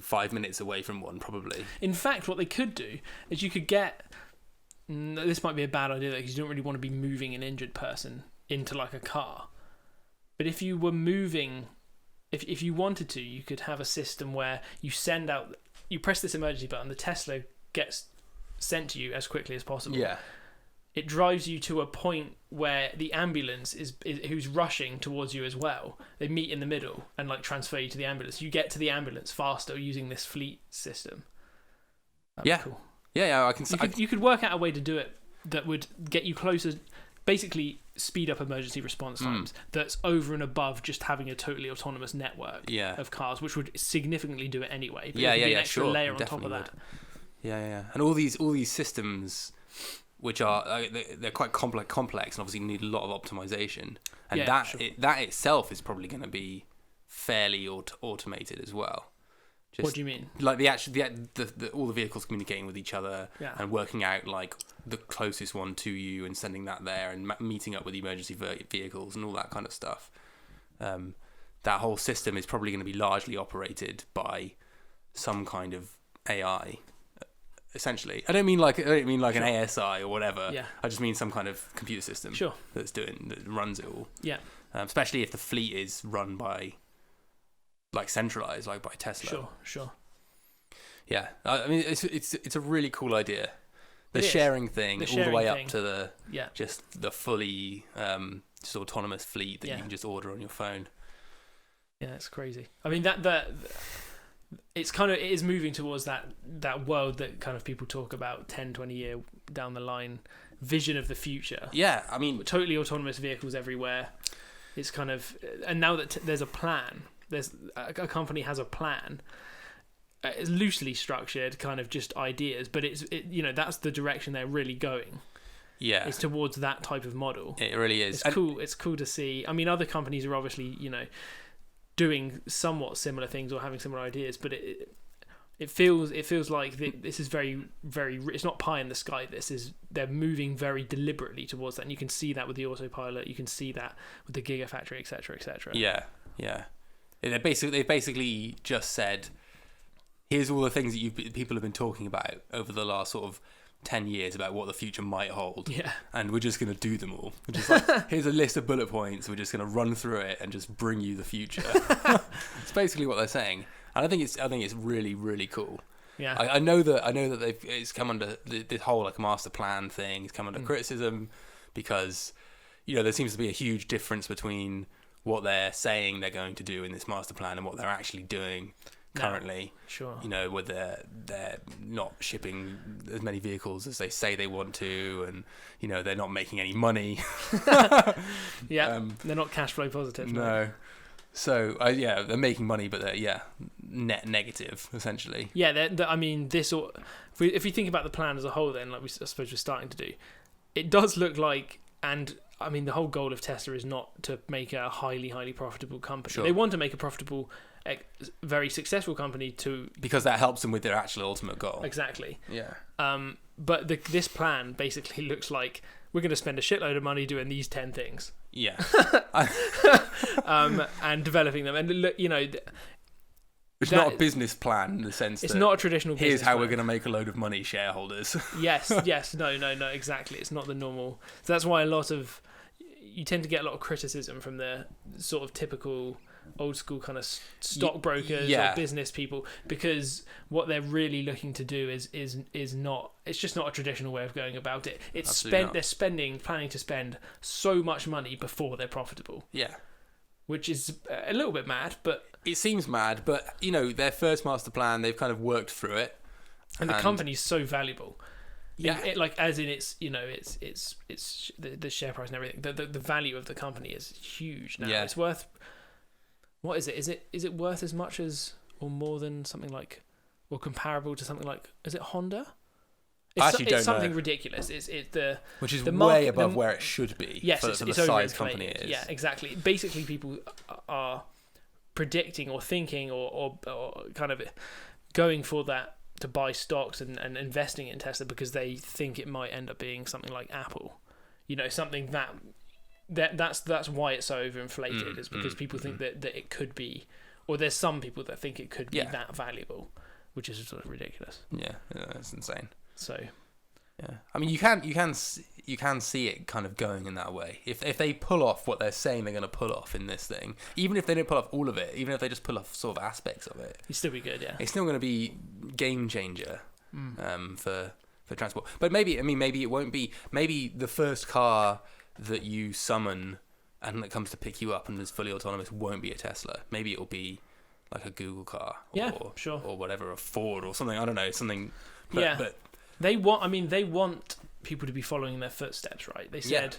5 minutes away from one, probably. In fact, what they could do is you could get. This might be a bad idea because you don't really want to be moving an injured person into like a car. But if you were moving, if you wanted to, you could have a system where you press this emergency button, the Tesla gets sent to you as quickly as possible. Yeah. It drives you to a point where the ambulance is who's rushing towards you as well. They meet in the middle and like transfer you to the ambulance. You get to the ambulance faster using this fleet system. That'd be cool. Yeah, You could work out a way to do it that would get you closer, basically speed up emergency response times. That's over and above just having a totally autonomous network of cars, which would significantly do it anyway. But an extra layer on top of that. Yeah. And all these systems, which are they're quite complex, and obviously need a lot of optimization. And that itself is probably going to be fairly automated as well. What do you mean? Like all the vehicles communicating with each other and working out like the closest one to you and sending that there and meeting up with emergency vehicles and all that kind of stuff. That whole system is probably going to be largely operated by some kind of AI. Essentially, I don't mean like an ASI or whatever. Yeah. I just mean some kind of computer system that runs it all. Yeah. Especially if the fleet is run by. Like centralized, like by Tesla. Sure. Yeah, I mean it's a really cool idea. The sharing thing, all the way up to the just the fully just autonomous fleet that you can just order on your phone. Yeah, it's crazy. I mean that it is moving towards that world that kind of people talk about 10, 20 year down the line vision of the future. Yeah, I mean totally autonomous vehicles everywhere. It's kind of and now that there's a plan. There's a company has a plan. It's loosely structured, kind of just ideas, but that's the direction they're really going. Yeah, it's towards that type of model. It really is. It's cool. It's cool to see. I mean, other companies are obviously doing somewhat similar things or having similar ideas, but it feels like this is very, very. It's not pie in the sky. They're moving very deliberately towards that, and you can see that with the autopilot. You can see that with the Gigafactory, etc., etc. Yeah. They basically just said, here's all the things that people have been talking about over the last sort of 10 years about what the future might hold. Yeah. And we're just going to do them all. We're just like, here's a list of bullet points. We're just going to run through it and just bring you the future. It's basically what they're saying. And I think it's really, really cool. Yeah. I know that it's come under this whole like master plan thing. It's come under criticism because, there seems to be a huge difference between what they're saying they're going to do in this master plan and what they're actually doing currently. Sure. Where they're not shipping as many vehicles as they say they want to, and they're not making any money. Yeah, they're not cash flow positive. No. So they're making money, but they're net negative essentially. Yeah, if we think about the plan as a whole, then I suppose we're starting to do, it does look like, and I mean the whole goal of Tesla is not to make a highly, highly profitable company. Sure. They want to make a profitable, very successful company because that helps them with their actual ultimate goal. Exactly. Yeah. But this plan basically looks like we're going to spend a shitload of money doing these 10 things. Yeah. And developing them, and it's not a business plan in the sense it's that not a traditional business here's how plan. We're going to make a load of money, shareholders. Yes, no, exactly. It's not the normal. So that's why you tend to get a lot of criticism from the sort of typical old school kind of stockbrokers or business people, because what they're really looking to do is not, it's just not a traditional way of going about it. They're planning to spend so much money before they're profitable. Yeah. Which is a little bit mad, but it seems mad, but their first master plan, they've kind of worked through it, and the company's so valuable. Yeah, it's the share price and everything. The value of the company is huge now. Yeah. It's worth, what is it? Is it worth as much as or more than something like, or comparable to something like, is it Honda? It's something ridiculous. Which is way above where it should be. Yes, for the size company it is. Yeah, exactly. Basically, people are predicting or thinking or kind of going for that to buy stocks and investing in Tesla because they think it might end up being something like Apple. Something that's why it's so overinflated, is because people think that it could be, or there's some people that think it could be that valuable, which is sort of ridiculous. Yeah, that's insane. So, yeah, I mean, you can see it kind of going in that way. If they pull off what they're saying they're going to pull off in this thing, even if they don't pull off all of it, even if they just pull off sort of aspects of it, it'd still be good. Yeah, it's still going to be game changer for transport. But maybe it won't be. Maybe the first car that you summon and that comes to pick you up and is fully autonomous won't be a Tesla. Maybe it'll be like a Google car, or whatever, a Ford or something. I don't know, something. But They want people to be following their footsteps, right? They said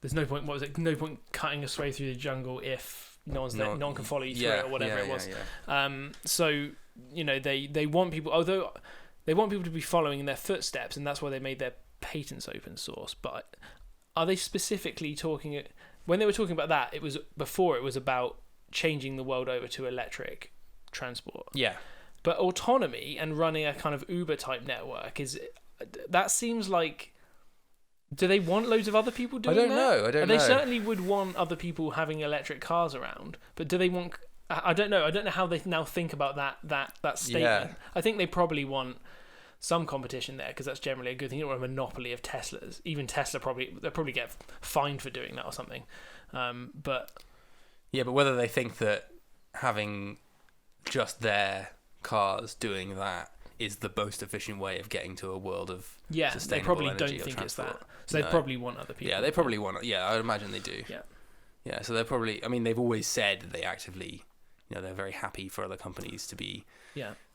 there's no point. What was it? No point cutting us way through the jungle if no one can follow you through it, or whatever it was. So they want people, although they want people to be following in their footsteps, and that's why they made their patents open source. But are they specifically talking? When they were talking about that, it was about changing the world over to electric transport. Yeah. But autonomy and running a kind of Uber type network that seems like, do they want loads of other people doing that? I don't know. They certainly would want other people having electric cars around, but do they want? I don't know. I don't know how they now think about that statement. Yeah. I think they probably want some competition there, because that's generally a good thing. You don't want a monopoly of Teslas. Even Tesla they'll probably get fined for doing that or something. But whether they think that having just their cars doing that is the most efficient way of getting to a world of sustainable they probably energy don't think transport. It's that. So they probably want other people. Yeah, they probably want. Yeah, I would imagine they do. Yeah. Yeah, so they're probably. I mean, they've always said that they actively, they're very happy for other companies to be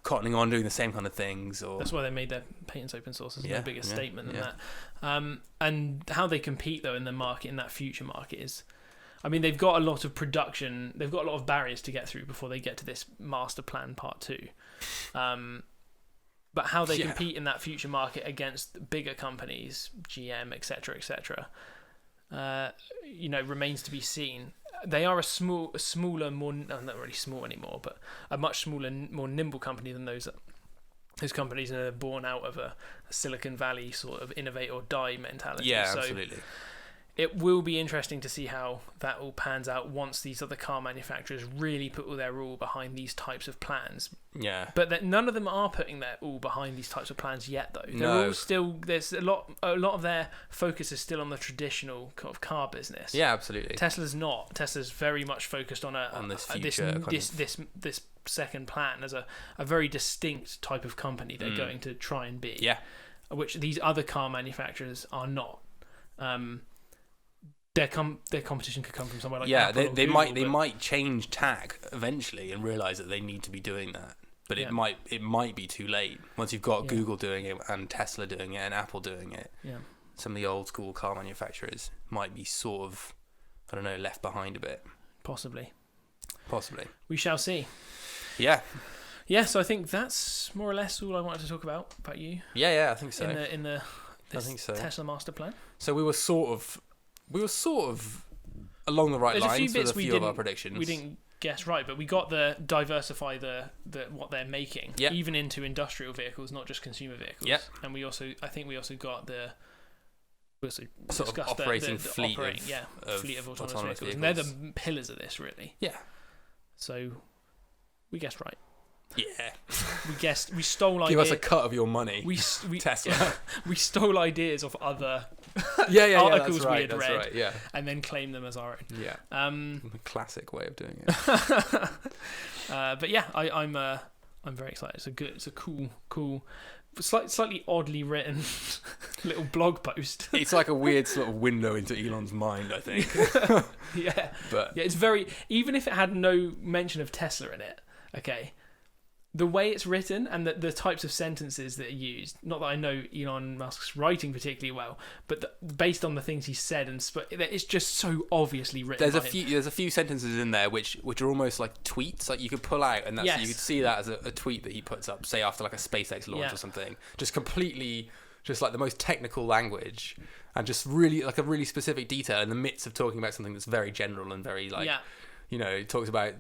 cottoning on doing the same kind of things. Or that's why they made their patents open source as their biggest statement than that. And how they compete though in the market, in that future market, is, I mean, they've got a lot of production. They've got a lot of barriers to get through before they get to this master plan part 2. But how they compete in that future market against bigger companies, GM, etc., remains to be seen. They are a smaller, more not really small anymore, but a much smaller, more nimble company than those companies, and are born out of a Silicon Valley sort of innovate or die mentality. Yeah, absolutely. it will be interesting to see how that all pans out once these other car manufacturers really put all their all behind these types of plans. Yeah. But that none of them are putting their all behind these types of plans yet, though. They're all still, there's a lot of their focus is still on the traditional kind of car business. Yeah, absolutely. Tesla's not. Tesla's very much focused on this future this second plan as a very distinct type of company they're going to try and be. Yeah. Which these other car manufacturers are not. Their competition could come from somewhere like Apple they Google, might change tack eventually and realize that they need to be doing that, but it might be too late once you've got Google doing it and Tesla doing it and Apple doing it. Yeah, some of the old school car manufacturers might be sort of, I don't know, left behind a bit. Possibly. We shall see. Yeah. Yeah, so I think that's more or less all I wanted to talk about you. Yeah, I think so. In the Tesla master plan. So we were sort of along the right lines with a few of our predictions. We didn't guess right, but we got the diversify the what they're making, even into industrial vehicles, not just consumer vehicles. Yeah. And we also got the sort of operating fleet of autonomous vehicles. And they're the pillars of this, really. Yeah. So we guessed right. Yeah. We stole ideas. Give us a cut of your money. We Tesla. Yeah, we stole ideas of other articles we had read, right, and then claimed them as our own. Yeah. The classic way of doing it. But yeah, I'm very excited. It's a cool, slightly oddly written little blog post. It's like a weird sort of window into Elon's mind, I think. Yeah. But yeah, it's very, even if it had no mention of Tesla in it, okay, the way it's written and the types of sentences that are used, not that I know Elon Musk's writing particularly well, but based on the things he said, it's just so obviously written. There's a few sentences in there which are almost like tweets, like you could pull out, and you could see that as a tweet that he puts up, say after like a SpaceX launch or something, just completely, just like the most technical language, and just really like a really specific detail in the midst of talking about something that's very general and very like, it talks about.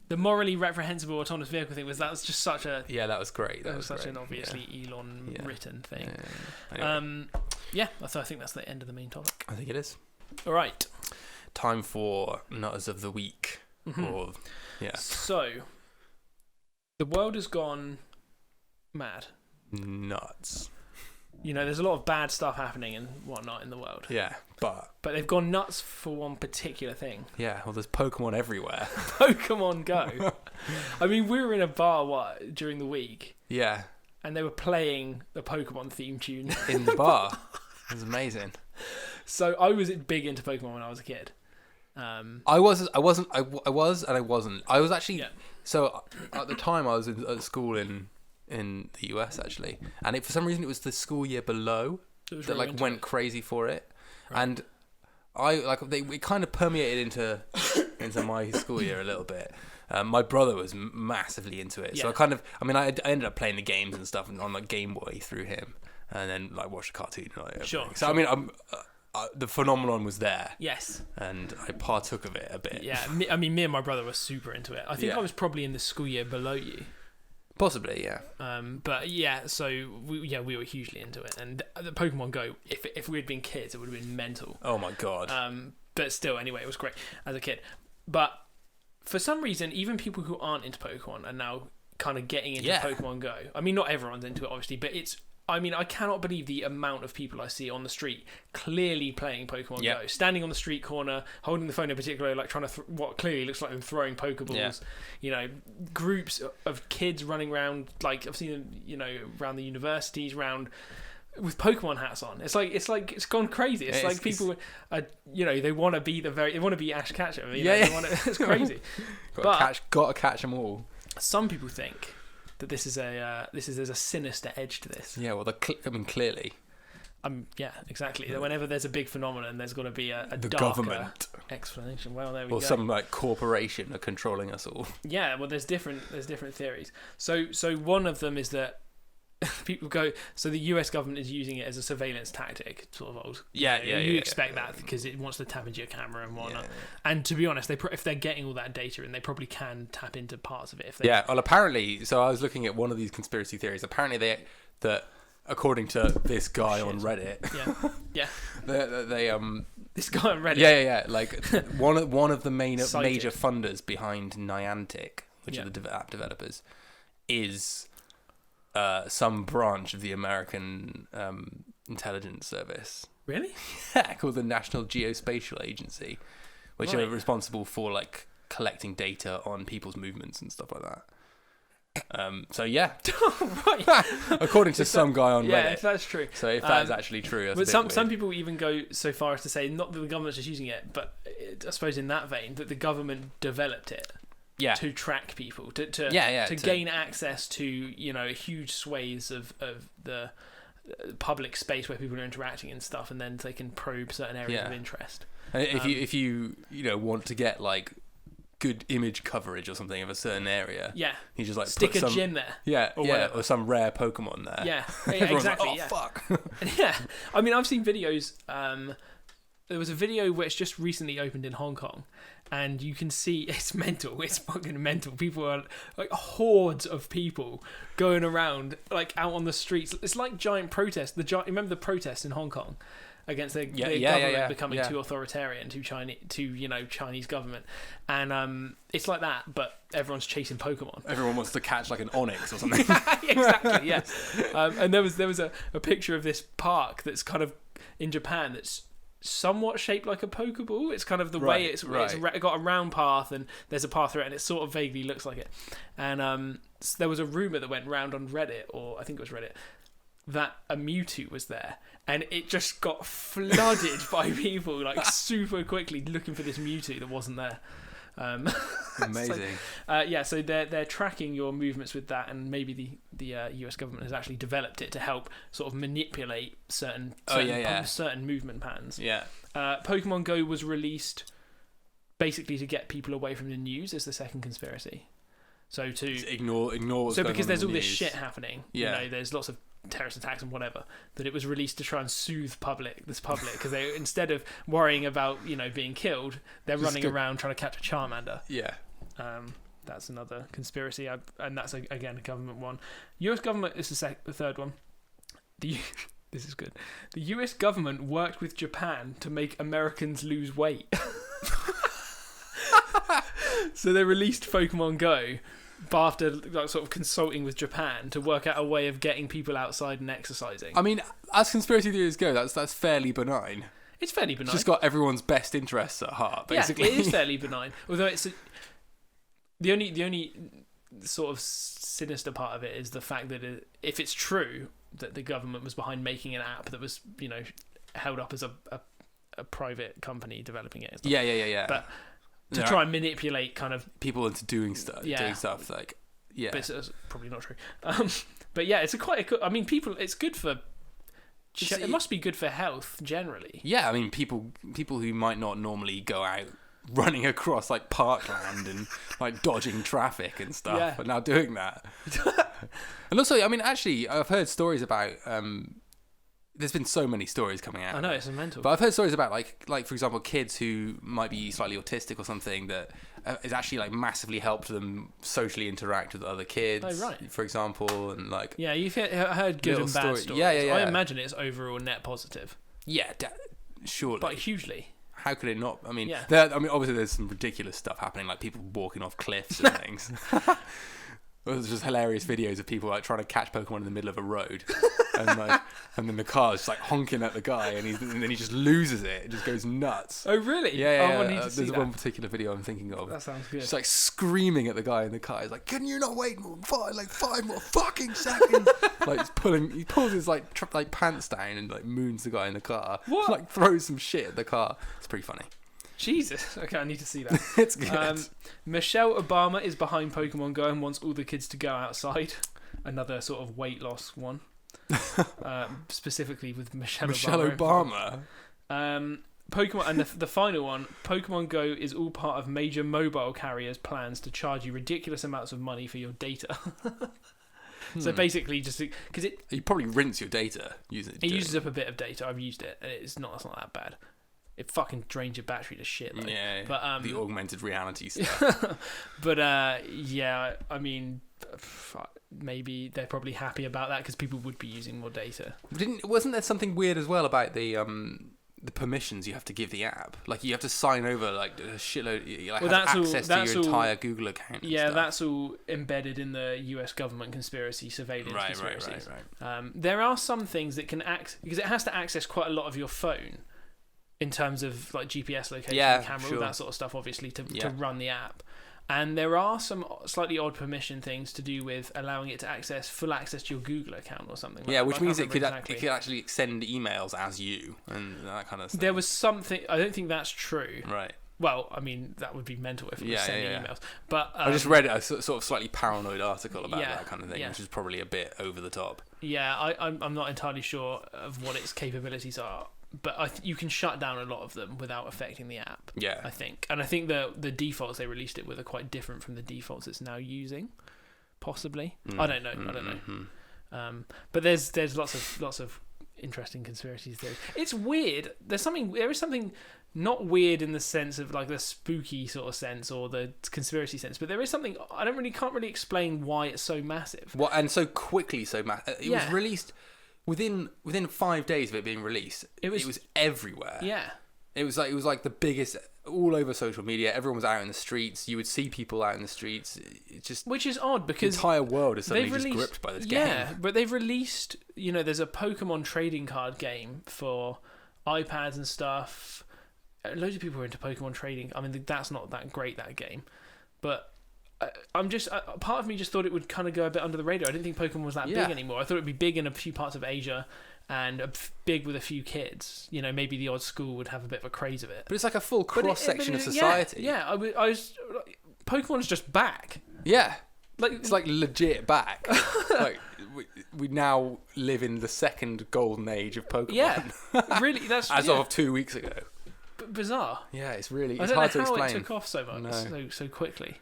The morally reprehensible autonomous vehicle thing was just such a... Yeah, that was great. That was such an obviously Elon written thing. Anyway. So I think that's the end of the main topic. I think it is. All right. Time for Nutters of the Week. Mm-hmm. So, the world has gone mad. Nuts. There's a lot of bad stuff happening and whatnot in the world. Yeah, but they've gone nuts for one particular thing. Yeah, well, there's Pokemon everywhere. Pokemon Go. I mean, we were in a bar during the week. Yeah. And they were playing the Pokemon theme tune in the bar. It was amazing. So I was big into Pokemon when I was a kid. I was, and I wasn't. I was actually. So at the time, I was at school in the US actually, and for some reason it was the school year below that really went crazy for it, right. And it kind of permeated into my school year a little bit. My brother was massively into it, so I ended up playing the games and stuff on like Game Boy through him, and then like watched a cartoon. Sure. So I mean, the phenomenon was there. Yes. And I partook of it a bit. Yeah. Me and my brother were super into it. I think I was probably in the school year below you. Possibly, yeah. But yeah, so we were hugely into it, and the Pokemon Go. If we had been kids, it would have been mental. Oh my god. But still, anyway, it was great as a kid. But for some reason, even people who aren't into Pokemon are now kind of getting into Pokemon Go. I mean, not everyone's into it, obviously, but I cannot believe the amount of people I see on the street clearly playing Pokemon Go, standing on the street corner, holding the phone in particular, like trying to what clearly looks like them throwing Pokeballs. Yeah. Groups of kids running around, like I've seen them, around the universities, with Pokemon hats on. It's it's gone crazy. It's like people are, they want to be Ash Ketchum. It's crazy. Gotta catch them all. Some people think that there's a sinister edge to this. Yeah, well, clearly. Yeah, exactly. Yeah. Whenever there's a big phenomenon, there's got to be a the darker government explanation. Well, there we go. Or some like corporation are controlling us all. Yeah, well, there's different theories. So one of them is that people go. So the US government is using it as a surveillance tactic, sort of old. You expect that because it wants to tap into your camera and whatnot. Yeah. And to be honest, if they're getting all that data in, they probably can tap into parts of it. Well, apparently. So I was looking at one of these conspiracy theories. Apparently, according to this guy on Reddit, This guy on Reddit. Yeah. Like one of the major funders behind Niantic, which are the app developers, is some branch of the American intelligence service. Really? Yeah, called the National Geospatial Agency, which are responsible for like collecting data on people's movements and stuff like that. So yeah, right. According to some guy on Reddit. Yeah, if that's true. So if that is actually true, but some people even go so far as to say not that the government's just using it, but I suppose in that vein that the government developed it. Yeah. To track people, to gain access to huge swathes of the public space where people are interacting and stuff, and then they can probe certain areas of interest. And if you want to get like good image coverage or something of a certain area, you just like stick a gym there, or some rare Pokemon there. Yeah, exactly. Like, fuck. Yeah, I mean, I've seen videos. There was a video which just recently opened in Hong Kong, and you can see it's mental. It's fucking mental. People are like hordes of people going around like out on the streets. It's like giant protests. Remember the protests in Hong Kong against the government becoming too authoritarian, too Chinese government, and it's like that, but everyone's chasing Pokemon. Everyone wants to catch like an Onyx or something. Exactly. Yes. And there was a picture of this park that's kind of in Japan that's somewhat shaped like a Pokeball. It's kind of the way it's got a round path, and there's a path through it, and it sort of vaguely looks like it. And there was a rumor that went round on Reddit, or I think it was Reddit, that a Mewtwo was there, and it just got flooded by people like super quickly looking for this Mewtwo that wasn't there. Amazing. So they're tracking your movements with that, and maybe the US government has actually developed it to help sort of manipulate certain movement patterns. Yeah. Pokemon Go was released basically to get people away from the news. Is the second conspiracy. So to ignore. So because there's all this shit happening. Yeah. There's lots of terrorist attacks and whatever, that it was released to try and soothe the public, because they, instead of worrying about being killed, they're running around trying to catch a Charmander. Yeah. That's another conspiracy, and that's again a government one. US government is the third one. This is good. The US government worked with Japan to make Americans lose weight. So they released Pokemon Go, but after sort of consulting with Japan to work out a way of getting people outside and exercising. I mean, as conspiracy theories go, that's fairly benign. It's fairly benign. It's just got everyone's best interests at heart, basically. Yeah, it is fairly benign. Although it's the only sort of sinister part of it is the fact that if it's true that the government was behind making an app that was held up as a private company developing it. Yeah. But to try and manipulate kind of people into doing stuff like but it's probably not true. But yeah, it's I mean, people. It's good for. It must be good for health generally. Yeah, I mean, people who might not normally go out running across like parkland and like dodging traffic and stuff are now doing that. And also, I mean, actually, I've heard stories about. There's been so many stories coming out. I know, it's mental. But I've heard stories about like for example, kids who might be slightly autistic or something that it's actually like massively helped them socially interact with other kids. Oh, right. For example, and like you've heard good and bad stories. Yeah. I imagine it's overall net positive. Yeah, surely. But hugely. How could it not? I mean, obviously there's some ridiculous stuff happening, like people walking off cliffs and things. There's just hilarious videos of people like trying to catch Pokemon in the middle of a road, and then the car's just like honking at the guy, and then he just loses it. It just goes nuts. Oh really? Yeah. There's one particular video I'm thinking of. That sounds good. Just like screaming at the guy in the car. He's like, "Can you not wait five more fucking seconds?" Like he pulls his like pants down and like moons the guy in the car. What? Like throws some shit at the car. It's pretty funny. Jesus. Okay, I need to see that. It's good. Michelle Obama is behind Pokemon Go and wants all the kids to go outside. Another sort of weight loss one. Specifically with Michelle Obama. Pokemon, and the final one, Pokemon Go is all part of major mobile carriers' plans to charge you ridiculous amounts of money for your data. So basically, just because you probably rinse your data using it. It uses up a bit of data. I've used it, and it's not that bad. It fucking drains your battery to shit, though. Yeah, but the augmented reality stuff. But I mean, maybe they're probably happy about that because people would be using more data. Wasn't there something weird as well about the permissions you have to give the app. Like, you have to sign over like a shitload. You have access to your entire Google account. Yeah, that's all embedded in the US government conspiracy surveillance conspiracies. Right. There are some things that can because it has to access quite a lot of your phone in terms of like GPS location, camera, all that sort of stuff, obviously to run the app. And there are some slightly odd permission things to do with allowing it to full access to your Google account or something. Which means it could actually send emails as you and that kind of stuff. There was something. I don't think that's true. Right. Well, I mean, that would be mental if it was sending emails. But I just read a sort of slightly paranoid article about that kind of thing, which is probably a bit over the top. Yeah, I'm not entirely sure of what its capabilities are. But you can shut down a lot of them without affecting the app. Yeah, I think, and I think the defaults they released it with are quite different from the defaults it's now using. Possibly, I don't know. But there's lots of interesting conspiracy theories. It's weird. There is something not weird in the sense of like the spooky sort of sense or the conspiracy sense, but there is something can't really explain why it's so massive. What and so quickly so massive? It was released. Within 5 days of it being released, it was everywhere. Yeah, it was like the biggest all over social media. Everyone was out in the streets. You would see people out in the streets. It just which is odd because the entire world is suddenly just gripped by this game. Yeah, but they've released. There's a Pokemon trading card game for iPads and stuff. Loads of people are into Pokemon trading. I mean, that's not that great, that game, but. Part of me just thought it would kind of go a bit under the radar. I didn't think Pokemon was that big anymore. I thought it'd be big in a few parts of Asia and big with a few kids. Maybe the odd school would have a bit of a craze of it. But it's like a full cross-section of society. Yeah, I was Pokemon's just back. Yeah. It's like legit back. Like we now live in the second golden age of Pokemon. Yeah, really. That's as of 2 weeks ago. Bizarre. Yeah, it's hard to explain. I don't know how it took off so much so quickly.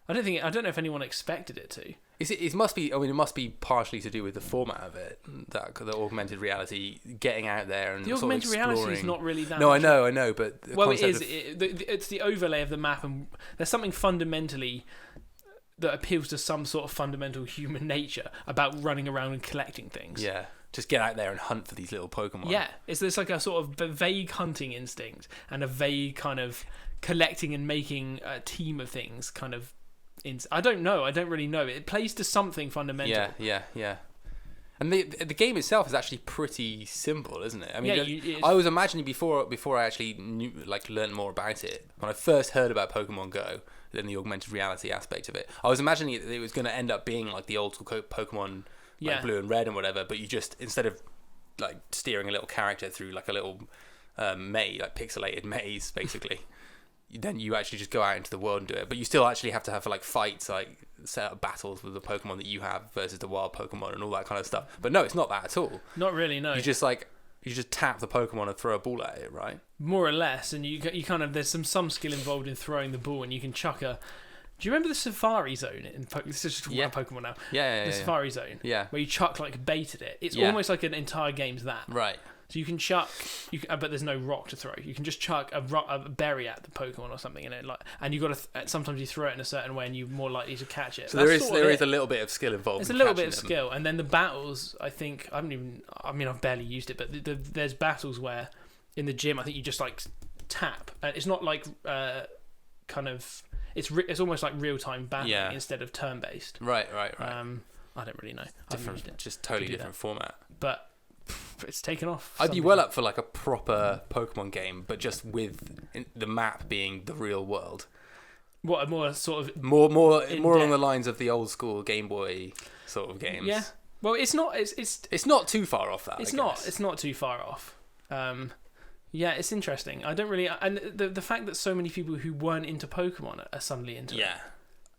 I don't know if anyone expected it to. It must be. I mean, it must be partially to do with the format of it. That the augmented reality, getting out there and the augmented reality is not really that. No, I know, but it is. It's the overlay of the map, and there's something fundamentally that appeals to some sort of fundamental human nature about running around and collecting things. Yeah. Just get out there and hunt for these little Pokemon. Yeah, there's like a sort of vague hunting instinct and a vague kind of collecting and making a team of things kind of. I don't know. I don't really know. It plays to something fundamental. Yeah. And the game itself is actually pretty simple, isn't it? I mean, I was imagining before I actually learned more about it. When I first heard about Pokemon Go, then the augmented reality aspect of it, I was imagining it was going to end up being like the old school Pokemon, Blue and Red and whatever. But you just instead of like steering a little character through like a little maze, like pixelated maze, basically. Then you actually just go out into the world and do it, but you still actually have to have like fights, like set up battles with the Pokemon that you have versus the wild Pokemon and all that kind of stuff. But no, it's not that at all. Not really, no. You just tap the Pokemon and throw a ball at it, right? More or less, and you kind of there's some skill involved in throwing the ball, and you can chuck a. Do you remember the Safari Zone this is just one Pokemon now? Yeah. The Safari Zone. Yeah. Where you chuck like bait at it. It's almost like an entire game's that. Right. So you can chuck, but there's no rock to throw. You can just chuck a berry at the Pokemon or something, and you got to. Sometimes you throw it in a certain way, and you're more likely to catch it. So there is a little bit of skill involved. There's a little bit of skill, and then the battles. I think I've barely used it, but there's battles where in the gym I think you just like tap. It's not like kind of. It's almost like real time battling instead of turn based. Right. I don't really know. Different, just totally different format. But. It's taken off. I'd be well up for like a proper Pokemon game, but just with the map being the real world. What a more sort of more along the lines of the old school Game Boy sort of games. Yeah. Well, it's not. It's not too far off that. It's not too far off. Yeah, it's interesting. I don't really, and the fact that so many people who weren't into Pokemon are suddenly into it. Yeah.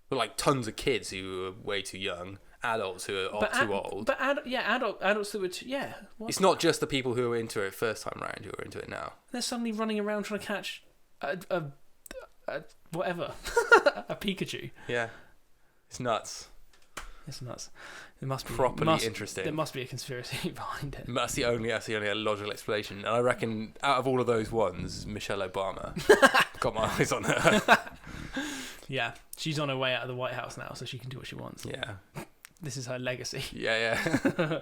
But like tons of kids who are way too young. Adults who are too old. But adults who are too... Yeah. What? It's not just the people who were into it first time round who are into it now. They're suddenly running around trying to catch a whatever. A Pikachu. Yeah. It's nuts. It must be... Properly interesting. There must be a conspiracy behind it. That's the only logical explanation. And I reckon out of all of those ones, Michelle Obama got my eyes on her. Yeah. She's on her way out of the White House now, so she can do what she wants. Yeah. This is her legacy. Yeah.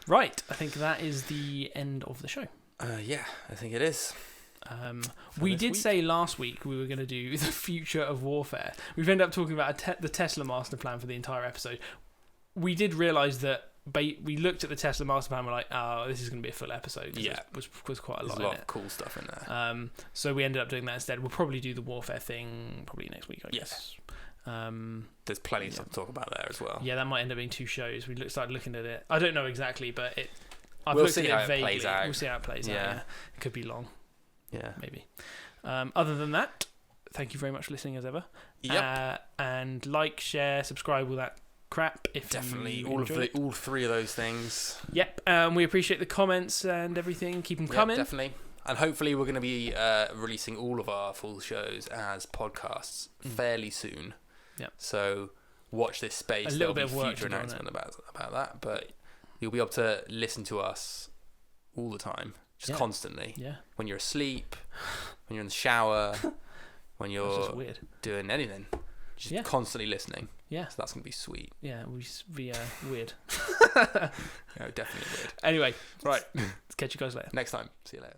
Right. I think that is the end of the show. Yeah, I think it is. We did say last week we were going to do the future of warfare. We've ended up talking about the Tesla master plan for the entire episode. We did realise that we looked at the Tesla master plan and we're like, oh, this is going to be a full episode. Yeah. Was quite a lot There's in a lot it. of cool stuff in there. So we ended up doing that instead. We'll probably do the warfare thing probably next week, I guess. There's plenty of stuff to talk about there as well. Yeah, that might end up being 2 shows. We started looking at it. I don't know exactly, but I've we'll looked see at how it vaguely. Plays out. We'll see how it plays out. Yeah. It could be long. Yeah. Maybe. Other than that, thank you very much for listening as ever. Yep. And like, share, subscribe, all that crap. If definitely you all 3 of those things. Yep. We appreciate the comments and everything. Keep them coming. Definitely. And hopefully we're going to be releasing all of our full shows as podcasts fairly soon. Yep. So watch this space. A little bit of There'll be work future announcement about that, but you'll be able to listen to us all the time, just constantly. Yeah. When you're asleep, when you're in the shower, when you're doing anything, just constantly listening. Yeah. So that's gonna be sweet. Yeah, it will be weird. No, definitely weird. Anyway, right. Let's catch you guys later. Next time. See you later.